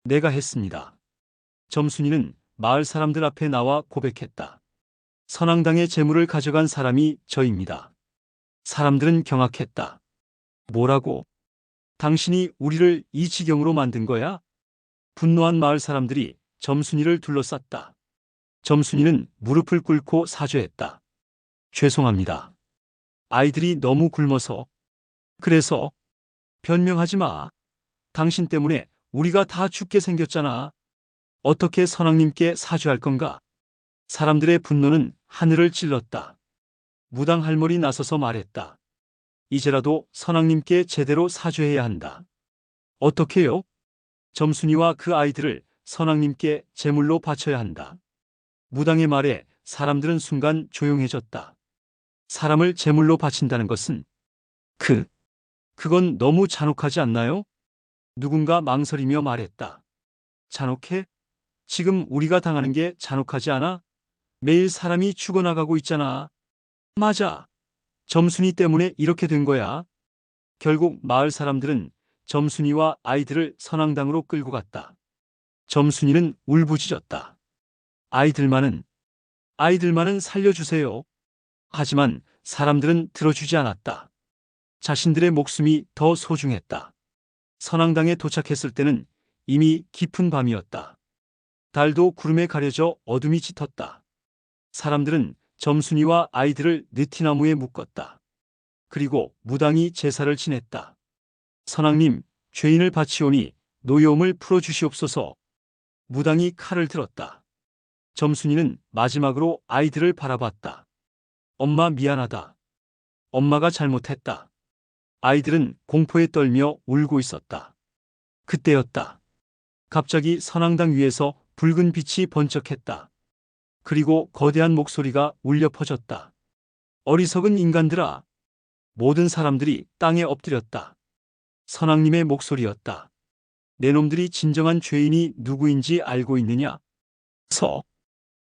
내가 했습니다. 점순이는 마을 사람들 앞에 나와 고백했다. 선왕당의 재물을 가져간 사람이 저입니다. 사람들은 경악했다. 뭐라고? 당신이 우리를 이 지경으로 만든 거야? 분노한 마을 사람들이 점순이를 둘러쌌다. 점순이는 무릎을 꿇고 사죄했다. 죄송합니다. 아이들이 너무 굶어서. 그래서 변명하지 마. 당신 때문에 우리가 다 죽게 생겼잖아. 어떻게 선왕님께 사죄할 건가? 사람들의 분노는 하늘을 찔렀다. 무당 할머니 나서서 말했다. 이제라도 선왕님께 제대로 사죄해야 한다. 어떻게요? 점순이와 그 아이들을 선왕님께 제물로 바쳐야 한다. 무당의 말에 사람들은 순간 조용해졌다. 사람을 제물로 바친다는 것은 그건 너무 잔혹하지 않나요? 누군가 망설이며 말했다. 잔혹해? 지금 우리가 당하는 게 잔혹하지 않아? 매일 사람이 죽어나가고 있잖아. 맞아. 점순이 때문에 이렇게 된 거야. 결국 마을 사람들은 점순이와 아이들을 선왕당으로 끌고 갔다. 점순이는 울부짖었다. 아이들만은 아이들만은 살려주세요. 하지만 사람들은 들어주지 않았다. 자신들의 목숨이 더 소중했다. 선앙당에 도착했을 때는 이미 깊은 밤이었다. 달도 구름에 가려져 어둠이 짙었다. 사람들은 점순이와 아이들을 느티나무에 묶었다. 그리고 무당이 제사를 지냈다. 선앙님, 죄인을 바치오니 노여움을 풀어주시옵소서. 무당이 칼을 들었다. 점순이는 마지막으로 아이들을 바라봤다. 엄마 미안하다. 엄마가 잘못했다. 아이들은 공포에 떨며 울고 있었다. 그때였다. 갑자기 선앙당 위에서 붉은 빛이 번쩍했다. 그리고 거대한 목소리가 울려 퍼졌다. 어리석은 인간들아. 모든 사람들이 땅에 엎드렸다. 선앙님의 목소리였다. 내 놈들이 진정한 죄인이 누구인지 알고 있느냐?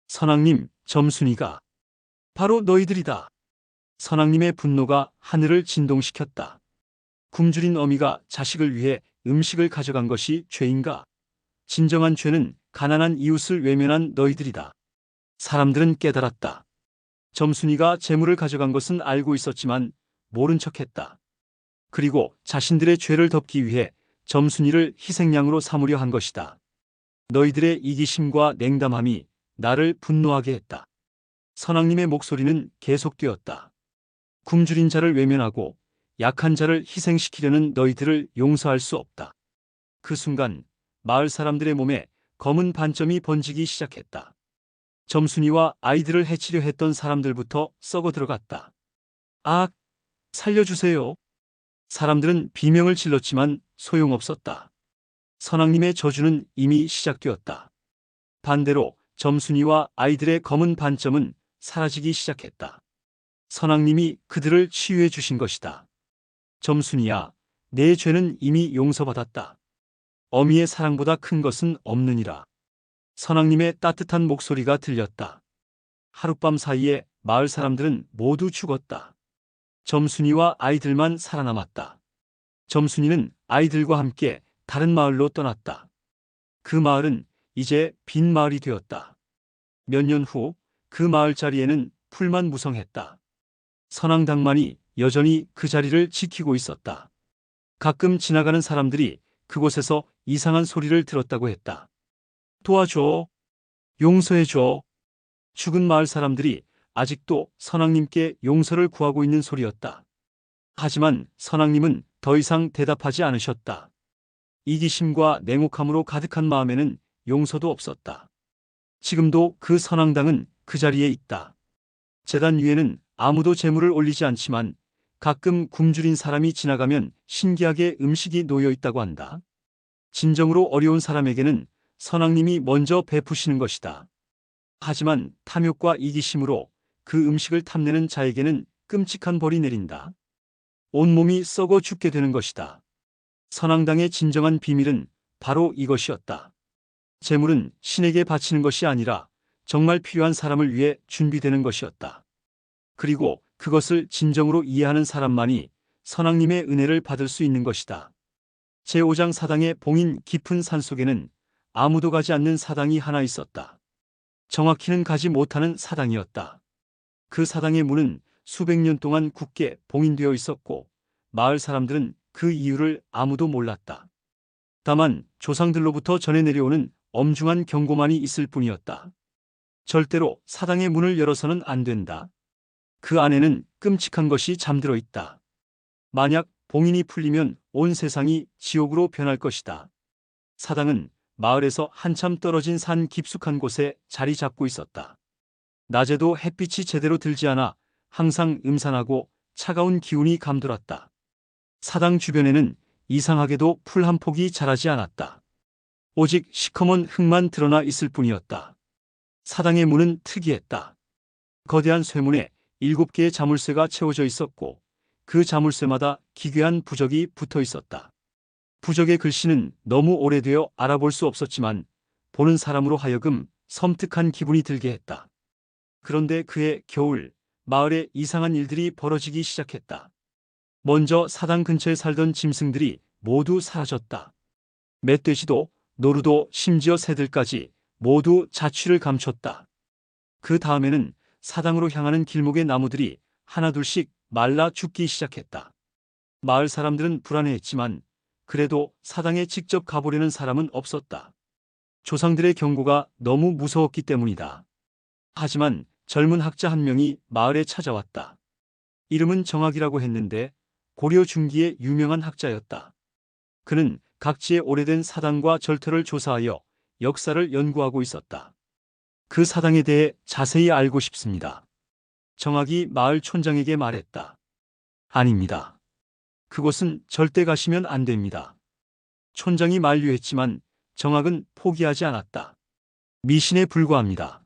선앙님, 점순이가 바로 너희들이다. 선앙님의 분노가 하늘을 진동시켰다. 굶주린 어미가 자식을 위해 음식을 가져간 것이 죄인가? 진정한 죄는 가난한 이웃을 외면한 너희들이다. 사람들은 깨달았다. 점순이가 재물을 가져간 것은 알고 있었지만 모른 척했다. 그리고 자신들의 죄를 덮기 위해 점순이를 희생양으로 삼으려 한 것이다. 너희들의 이기심과 냉담함이 나를 분노하게 했다. 선앙님의 목소리는 계속되었다. 굶주린 자를 외면하고 약한 자를 희생시키려는 너희들을 용서할 수 없다. 그 순간 마을 사람들의 몸에 검은 반점이 번지기 시작했다. 점순이와 아이들을 해치려 했던 사람들부터 썩어 들어갔다. 아, 살려주세요. 사람들은 비명을 질렀지만 소용없었다. 선앙님의 저주는 이미 시작되었다. 반대로 점순이와 아이들의 검은 반점은 사라지기 시작했다. 선앙님이 그들을 치유해 주신 것이다. 점순이야, 내 죄는 이미 용서받았다. 어미의 사랑보다 큰 것은 없느니라. 선앙님의 따뜻한 목소리가 들렸다. 하룻밤 사이에 마을 사람들은 모두 죽었다. 점순이와 아이들만 살아남았다. 점순이는 아이들과 함께 다른 마을로 떠났다. 그 마을은 이제 빈 마을이 되었다. 몇 년 후 그 마을 자리에는 풀만 무성했다. 선앙당만이 여전히 그 자리를 지키고 있었다. 가끔 지나가는 사람들이 그곳에서 이상한 소리를 들었다고 했다. 도와줘. 용서해줘. 죽은 마을 사람들이 아직도 선앙님께 용서를 구하고 있는 소리였다. 하지만 선앙님은 더 이상 대답하지 않으셨다. 이기심과 냉혹함으로 가득한 마음에는 용서도 없었다. 지금도 그 선앙당은 그 자리에 있다. 제단 위에는 아무도 제물을 올리지 않지만 가끔 굶주린 사람이 지나가면 신기하게 음식이 놓여 있다고 한다. 진정으로 어려운 사람에게는 선앙님이 먼저 베푸시는 것이다. 하지만 탐욕과 이기심으로 그 음식을 탐내는 자에게는 끔찍한 벌이 내린다. 온몸이 썩어 죽게 되는 것이다. 선앙당의 진정한 비밀은 바로 이것이었다. 재물은 신에게 바치는 것이 아니라 정말 필요한 사람을 위해 준비되는 것이었다. 그리고 그것을 진정으로 이해하는 사람만이 선앙님의 은혜를 받을 수 있는 것이다. 제5장 사당의 봉인 깊은 산속에는 아무도 가지 않는 사당이 하나 있었다. 정확히는 가지 못하는 사당이었다. 그 사당의 문은 수백 년 동안 굳게 봉인되어 있었고 마을 사람들은 그 이유를 아무도 몰랐다. 다만 조상들로부터 전해 내려오는 엄중한 경고만이 있을 뿐이었다. 절대로 사당의 문을 열어서는 안 된다. 그 안에는 끔찍한 것이 잠들어 있다. 만약 봉인이 풀리면 온 세상이 지옥으로 변할 것이다. 사당은 마을에서 한참 떨어진 산 깊숙한 곳에 자리 잡고 있었다. 낮에도 햇빛이 제대로 들지 않아 항상 음산하고 차가운 기운이 감돌았다. 사당 주변에는 이상하게도 풀 한 폭이 자라지 않았다. 오직 시커먼 흙만 드러나 있을 뿐이었다. 사당의 문은 특이했다. 거대한 쇠문에 7개의 자물쇠가 채워져 있었고 그 자물쇠마다 기괴한 부적이 붙어 있었다. 부적의 글씨는 너무 오래되어 알아볼 수 없었지만 보는 사람으로 하여금 섬뜩한 기분이 들게 했다. 그런데 그해 겨울 마을에 이상한 일들이 벌어지기 시작했다. 먼저 사당 근처에 살던 짐승들이 모두 사라졌다. 멧돼지도 노루도 심지어 새들까지 모두 자취를 감췄다. 그 다음에는 사당으로 향하는 길목의 나무들이 하나둘씩 말라 죽기 시작했다. 마을 사람들은 불안해했지만 그래도 사당에 직접 가보려는 사람은 없었다. 조상들의 경고가 너무 무서웠기 때문이다. 하지만 젊은 학자 한 명이 마을에 찾아왔다. 이름은 정학이라고 했는데 고려 중기의 유명한 학자였다. 그는 각지의 오래된 사당과 절터를 조사하여 역사를 연구하고 있었다. 그 사당에 대해 자세히 알고 싶습니다. 정학이 마을 촌장에게 말했다. 아닙니다. 그곳은 절대 가시면 안 됩니다. 촌장이 만류했지만 정학은 포기하지 않았다. 미신에 불과합니다.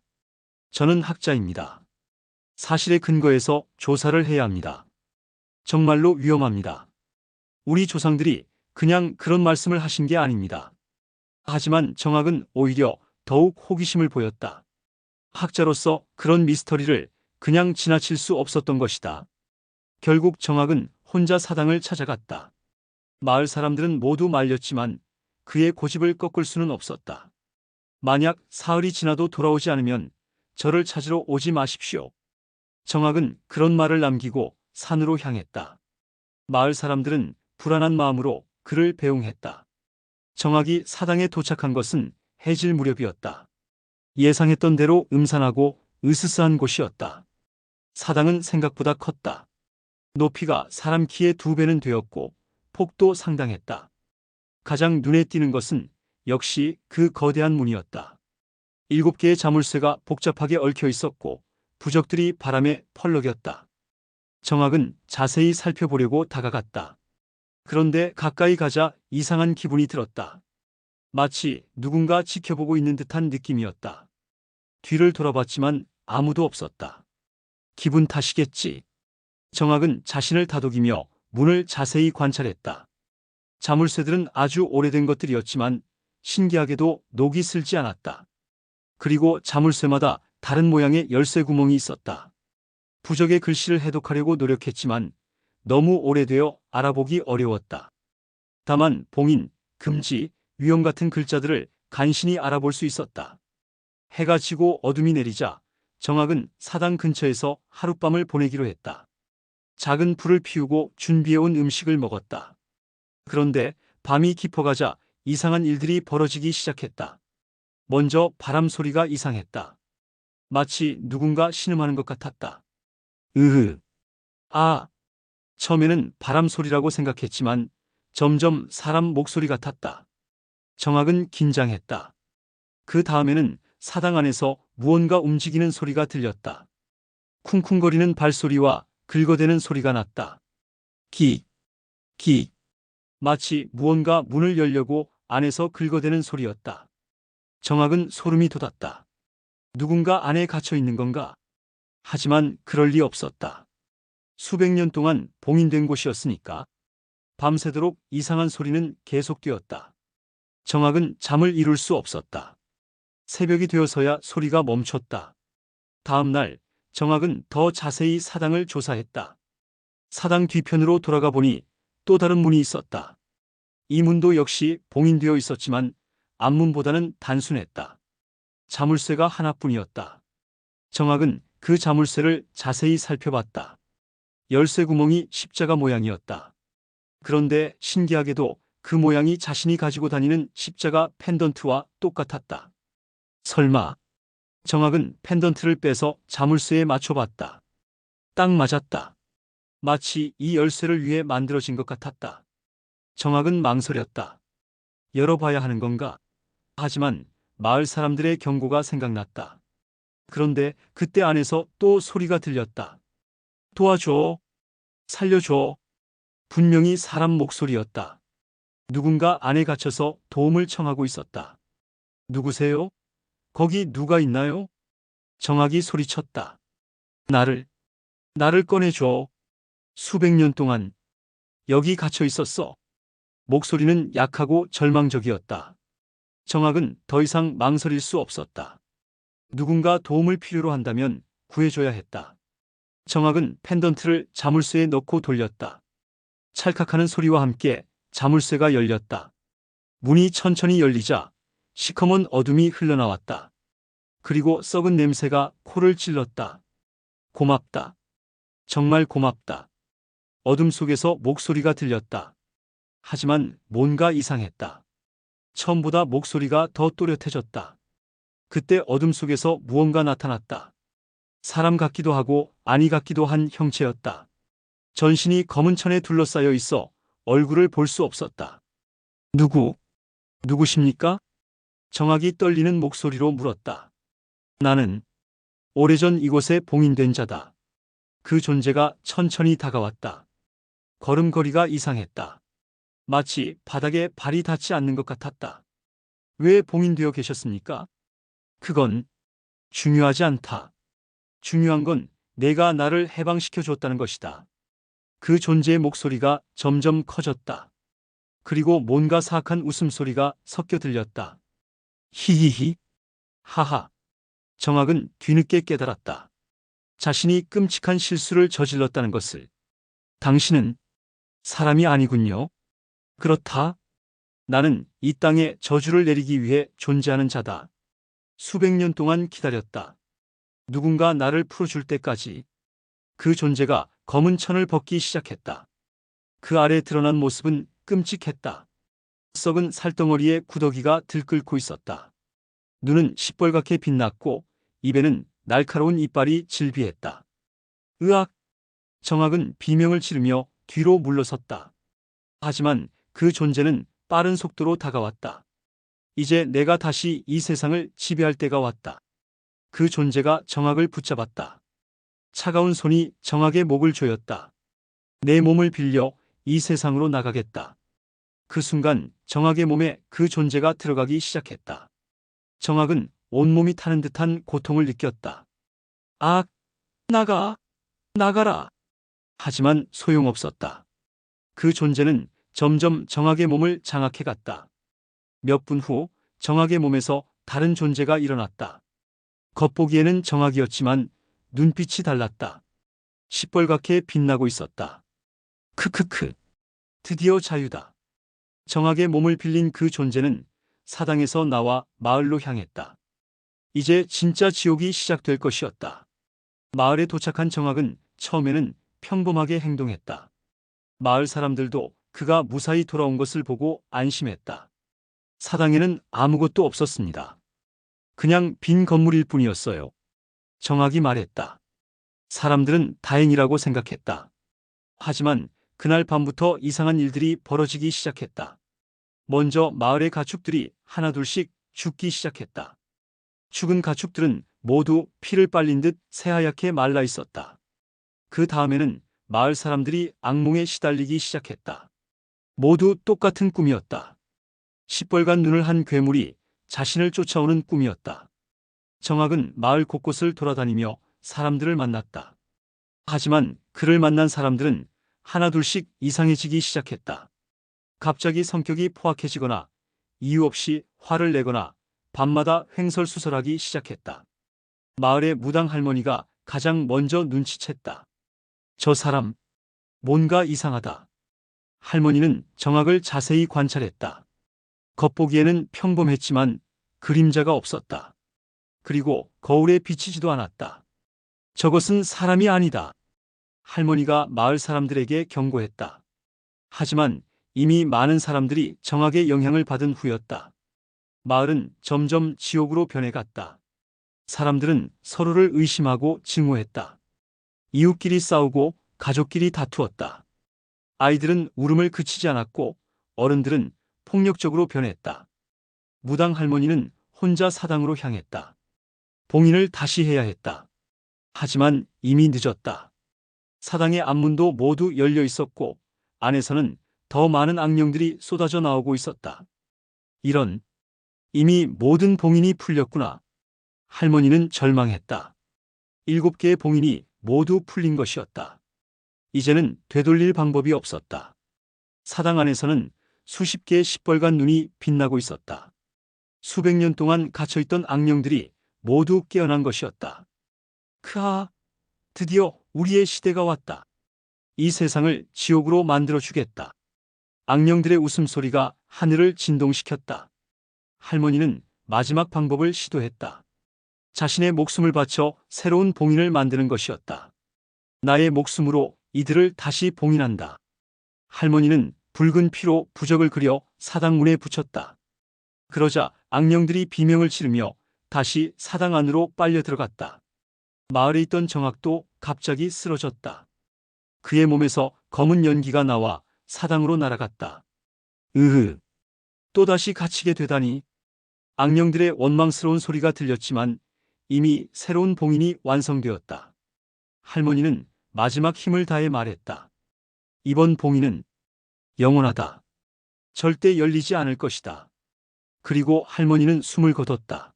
저는 학자입니다. 사실에 근거해서 조사를 해야 합니다. 정말로 위험합니다. 우리 조상들이 그냥 그런 말씀을 하신 게 아닙니다. 하지만 정학은 오히려 더욱 호기심을 보였다. 학자로서 그런 미스터리를 그냥 지나칠 수 없었던 것이다. 결국 정학은 혼자 사당을 찾아갔다. 마을 사람들은 모두 말렸지만 그의 고집을 꺾을 수는 없었다. 만약 사흘이 지나도 돌아오지 않으면 저를 찾으러 오지 마십시오. 정학은 그런 말을 남기고 산으로 향했다. 마을 사람들은 불안한 마음으로 그를 배웅했다. 정학이 사당에 도착한 것은 해질 무렵이었다. 예상했던 대로 음산하고 으스스한 곳이었다. 사당은 생각보다 컸다. 높이가 사람 키의 2배는 되었고 폭도 상당했다. 가장 눈에 띄는 것은 역시 그 거대한 문이었다. 7개의 자물쇠가 복잡하게 얽혀 있었고 부적들이 바람에 펄럭였다. 정학은 자세히 살펴보려고 다가갔다. 그런데 가까이 가자 이상한 기분이 들었다. 마치 누군가 지켜보고 있는 듯한 느낌이었다. 뒤를 돌아봤지만 아무도 없었다. 기분 탓이겠지. 정학은 자신을 다독이며 문을 자세히 관찰했다. 자물쇠들은 아주 오래된 것들이었지만 신기하게도 녹이 슬지 않았다. 그리고 자물쇠마다 다른 모양의 열쇠 구멍이 있었다. 부적의 글씨를 해독하려고 노력했지만 너무 오래되어 알아보기 어려웠다. 다만 봉인, 금지, 위험 같은 글자들을 간신히 알아볼 수 있었다. 해가 지고 어둠이 내리자 정학은 사당 근처에서 하룻밤을 보내기로 했다. 작은 불을 피우고 준비해온 음식을 먹었다. 그런데 밤이 깊어가자 이상한 일들이 벌어지기 시작했다. 먼저 바람 소리가 이상했다. 마치 누군가 신음하는 것 같았다. 으흐. 아. 처음에는 바람 소리라고 생각했지만 점점 사람 목소리 같았다. 정학은 긴장했다. 그 다음에는 사당 안에서 무언가 움직이는 소리가 들렸다. 쿵쿵거리는 발소리와 긁어대는 소리가 났다. 기, 기. 마치 무언가 문을 열려고 안에서 긁어대는 소리였다. 정학은 소름이 돋았다. 누군가 안에 갇혀 있는 건가? 하지만 그럴 리 없었다. 수백 년 동안 봉인된 곳이었으니까. 밤새도록 이상한 소리는 계속되었다. 정학은 잠을 이룰 수 없었다. 새벽이 되어서야 소리가 멈췄다. 다음 날 정학은 더 자세히 사당을 조사했다. 사당 뒤편으로 돌아가 보니 또 다른 문이 있었다. 이 문도 역시 봉인되어 있었지만 앞문보다는 단순했다. 자물쇠가 하나뿐이었다. 정학은 그 자물쇠를 자세히 살펴봤다. 열쇠 구멍이 십자가 모양이었다. 그런데 신기하게도 그 모양이 자신이 가지고 다니는 십자가 펜던트와 똑같았다. 설마. 정학은 펜던트를 빼서 자물쇠에 맞춰봤다. 딱 맞았다. 마치 이 열쇠를 위해 만들어진 것 같았다. 정학은 망설였다. 열어봐야 하는 건가? 하지만 마을 사람들의 경고가 생각났다. 그런데 그때 안에서 또 소리가 들렸다. 도와줘. 살려줘. 분명히 사람 목소리였다. 누군가 안에 갇혀서 도움을 청하고 있었다. 누구세요? 거기 누가 있나요? 정학이 소리쳤다. 나를 꺼내줘. 수백 년 동안 여기 갇혀 있었어. 목소리는 약하고 절망적이었다. 정학은 더 이상 망설일 수 없었다. 누군가 도움을 필요로 한다면 구해줘야 했다. 정학은 펜던트를 자물쇠에 넣고 돌렸다. 찰칵하는 소리와 함께 자물쇠가 열렸다. 문이 천천히 열리자 시커먼 어둠이 흘러나왔다. 그리고 썩은 냄새가 코를 찔렀다. 고맙다. 정말 고맙다. 어둠 속에서 목소리가 들렸다. 하지만 뭔가 이상했다. 처음보다 목소리가 더 또렷해졌다. 그때 어둠 속에서 무언가 나타났다. 사람 같기도 하고 아니 같기도 한 형체였다. 전신이 검은 천에 둘러싸여 있어 얼굴을 볼 수 없었다. 누구십니까? 정학이 떨리는 목소리로 물었다. 나는 오래전 이곳에 봉인된 자다. 그 존재가 천천히 다가왔다. 걸음걸이가 이상했다. 마치 바닥에 발이 닿지 않는 것 같았다. 왜 봉인되어 계셨습니까? 그건 중요하지 않다. 중요한 건 내가 나를 해방시켜 줬다는 것이다. 그 존재의 목소리가 점점 커졌다. 그리고 뭔가 사악한 웃음소리가 섞여 들렸다. 히히히. 하하. 정학은 뒤늦게 깨달았다. 자신이 끔찍한 실수를 저질렀다는 것을. 당신은 사람이 아니군요. 그렇다. 나는 이 땅에 저주를 내리기 위해 존재하는 자다. 수백 년 동안 기다렸다. 누군가 나를 풀어줄 때까지. 그 존재가 검은 천을 벗기 시작했다. 그 아래 드러난 모습은 끔찍했다. 썩은 살덩어리에 구더기가 들끓고 있었다. 눈은 시뻘겋게 빛났고 입에는 날카로운 이빨이 질비했다. 으악! 정학은 비명을 지르며 뒤로 물러섰다. 하지만 그 존재는 빠른 속도로 다가왔다. 이제 내가 다시 이 세상을 지배할 때가 왔다. 그 존재가 정학을 붙잡았다. 차가운 손이 정학의 목을 조였다. 내 몸을 빌려 이 세상으로 나가겠다. 그 순간 정학의 몸에 그 존재가 들어가기 시작했다. 정학은 온몸이 타는 듯한 고통을 느꼈다. 아, 나가라. 하지만 소용없었다. 그 존재는 점점 정학의 몸을 장악해 갔다. 몇 분 후 정학의 몸에서 다른 존재가 일어났다. 겉보기에는 정학이었지만 눈빛이 달랐다. 시뻘겋게 빛나고 있었다. 크크크. 드디어 자유다. 정학의 몸을 빌린 그 존재는 사당에서 나와 마을로 향했다. 이제 진짜 지옥이 시작될 것이었다. 마을에 도착한 정학은 처음에는 평범하게 행동했다. 마을 사람들도 그가 무사히 돌아온 것을 보고 안심했다. 사당에는 아무것도 없었습니다. 그냥 빈 건물일 뿐이었어요. 정학이 말했다. 사람들은 다행이라고 생각했다. 하지만 그날 밤부터 이상한 일들이 벌어지기 시작했다. 먼저 마을의 가축들이 하나둘씩 죽기 시작했다. 죽은 가축들은 모두 피를 빨린 듯 새하얗게 말라 있었다. 그 다음에는 마을 사람들이 악몽에 시달리기 시작했다. 모두 똑같은 꿈이었다. 시뻘건 눈을 한 괴물이 자신을 쫓아오는 꿈이었다. 정학은 마을 곳곳을 돌아다니며 사람들을 만났다. 하지만 그를 만난 사람들은 하나둘씩 이상해지기 시작했다. 갑자기 성격이 포악해지거나 이유 없이 화를 내거나 밤마다 횡설수설하기 시작했다. 마을의 무당 할머니가 가장 먼저 눈치챘다. 저 사람, 뭔가 이상하다. 할머니는 정학을 자세히 관찰했다. 겉보기에는 평범했지만 그림자가 없었다. 그리고 거울에 비치지도 않았다. 저것은 사람이 아니다. 할머니가 마을 사람들에게 경고했다. 하지만 이미 많은 사람들이 정학의 영향을 받은 후였다. 마을은 점점 지옥으로 변해갔다. 사람들은 서로를 의심하고 증오했다. 이웃끼리 싸우고 가족끼리 다투었다. 아이들은 울음을 그치지 않았고 어른들은 폭력적으로 변했다. 무당 할머니는 혼자 사당으로 향했다. 봉인을 다시 해야 했다. 하지만 이미 늦었다. 사당의 앞문도 모두 열려 있었고 안에서는 더 많은 악령들이 쏟아져 나오고 있었다. 이미 모든 봉인이 풀렸구나. 할머니는 절망했다. 7개의 봉인이 모두 풀린 것이었다. 이제는 되돌릴 방법이 없었다. 사당 안에서는 수십 개의 시뻘건 눈이 빛나고 있었다. 수백 년 동안 갇혀있던 악령들이 모두 깨어난 것이었다. 크아, 드디어 우리의 시대가 왔다. 이 세상을 지옥으로 만들어주겠다. 악령들의 웃음소리가 하늘을 진동시켰다. 할머니는 마지막 방법을 시도했다. 자신의 목숨을 바쳐 새로운 봉인을 만드는 것이었다. 나의 목숨으로 이들을 다시 봉인한다. 할머니는 붉은 피로 부적을 그려 사당 문에 붙였다. 그러자 악령들이 비명을 지르며 다시 사당 안으로 빨려 들어갔다. 마을에 있던 정학도 갑자기 쓰러졌다. 그의 몸에서 검은 연기가 나와 사당으로 날아갔다. 으흐, 또다시 갇히게 되다니. 악령들의 원망스러운 소리가 들렸지만 이미 새로운 봉인이 완성되었다. 할머니는 마지막 힘을 다해 말했다. 이번 봉인은 영원하다. 절대 열리지 않을 것이다. 그리고 할머니는 숨을 거뒀다.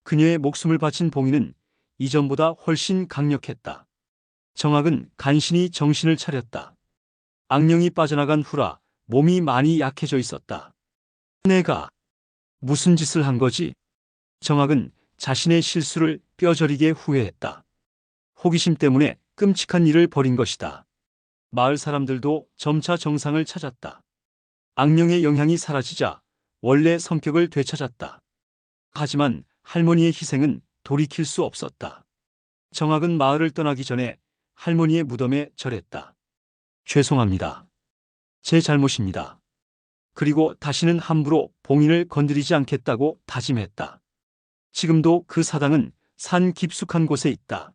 그녀의 목숨을 바친 봉인은 이전보다 훨씬 강력했다. 정학은 간신히 정신을 차렸다. 악령이 빠져나간 후라 몸이 많이 약해져 있었다. 내가 무슨 짓을 한 거지? 정학은 자신의 실수를 뼈저리게 후회했다. 호기심 때문에 끔찍한 일을 벌인 것이다. 마을 사람들도 점차 정상을 찾았다. 악령의 영향이 사라지자 원래 성격을 되찾았다. 하지만 할머니의 희생은 돌이킬 수 없었다. 정학은 마을을 떠나기 전에 할머니의 무덤에 절했다. 죄송합니다. 제 잘못입니다. 그리고 다시는 함부로 봉인을 건드리지 않겠다고 다짐했다. 지금도 그 사당은 산 깊숙한 곳에 있다.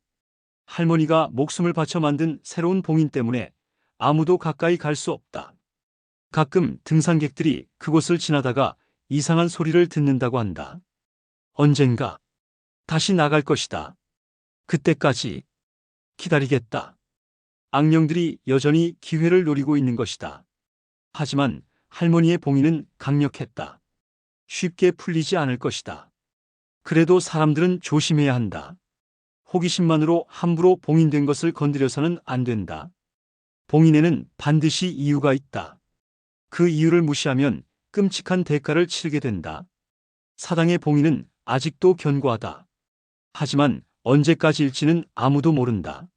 할머니가 목숨을 바쳐 만든 새로운 봉인 때문에 아무도 가까이 갈 수 없다. 가끔 등산객들이 그곳을 지나다가 이상한 소리를 듣는다고 한다. 언젠가 다시 나갈 것이다. 그때까지 기다리겠다. 악령들이 여전히 기회를 노리고 있는 것이다. 하지만 할머니의 봉인은 강력했다. 쉽게 풀리지 않을 것이다. 그래도 사람들은 조심해야 한다. 호기심만으로 함부로 봉인된 것을 건드려서는 안 된다. 봉인에는 반드시 이유가 있다. 그 이유를 무시하면 끔찍한 대가를 치르게 된다. 사당의 봉인은 아직도 견고하다. 하지만 언제까지일지는 아무도 모른다.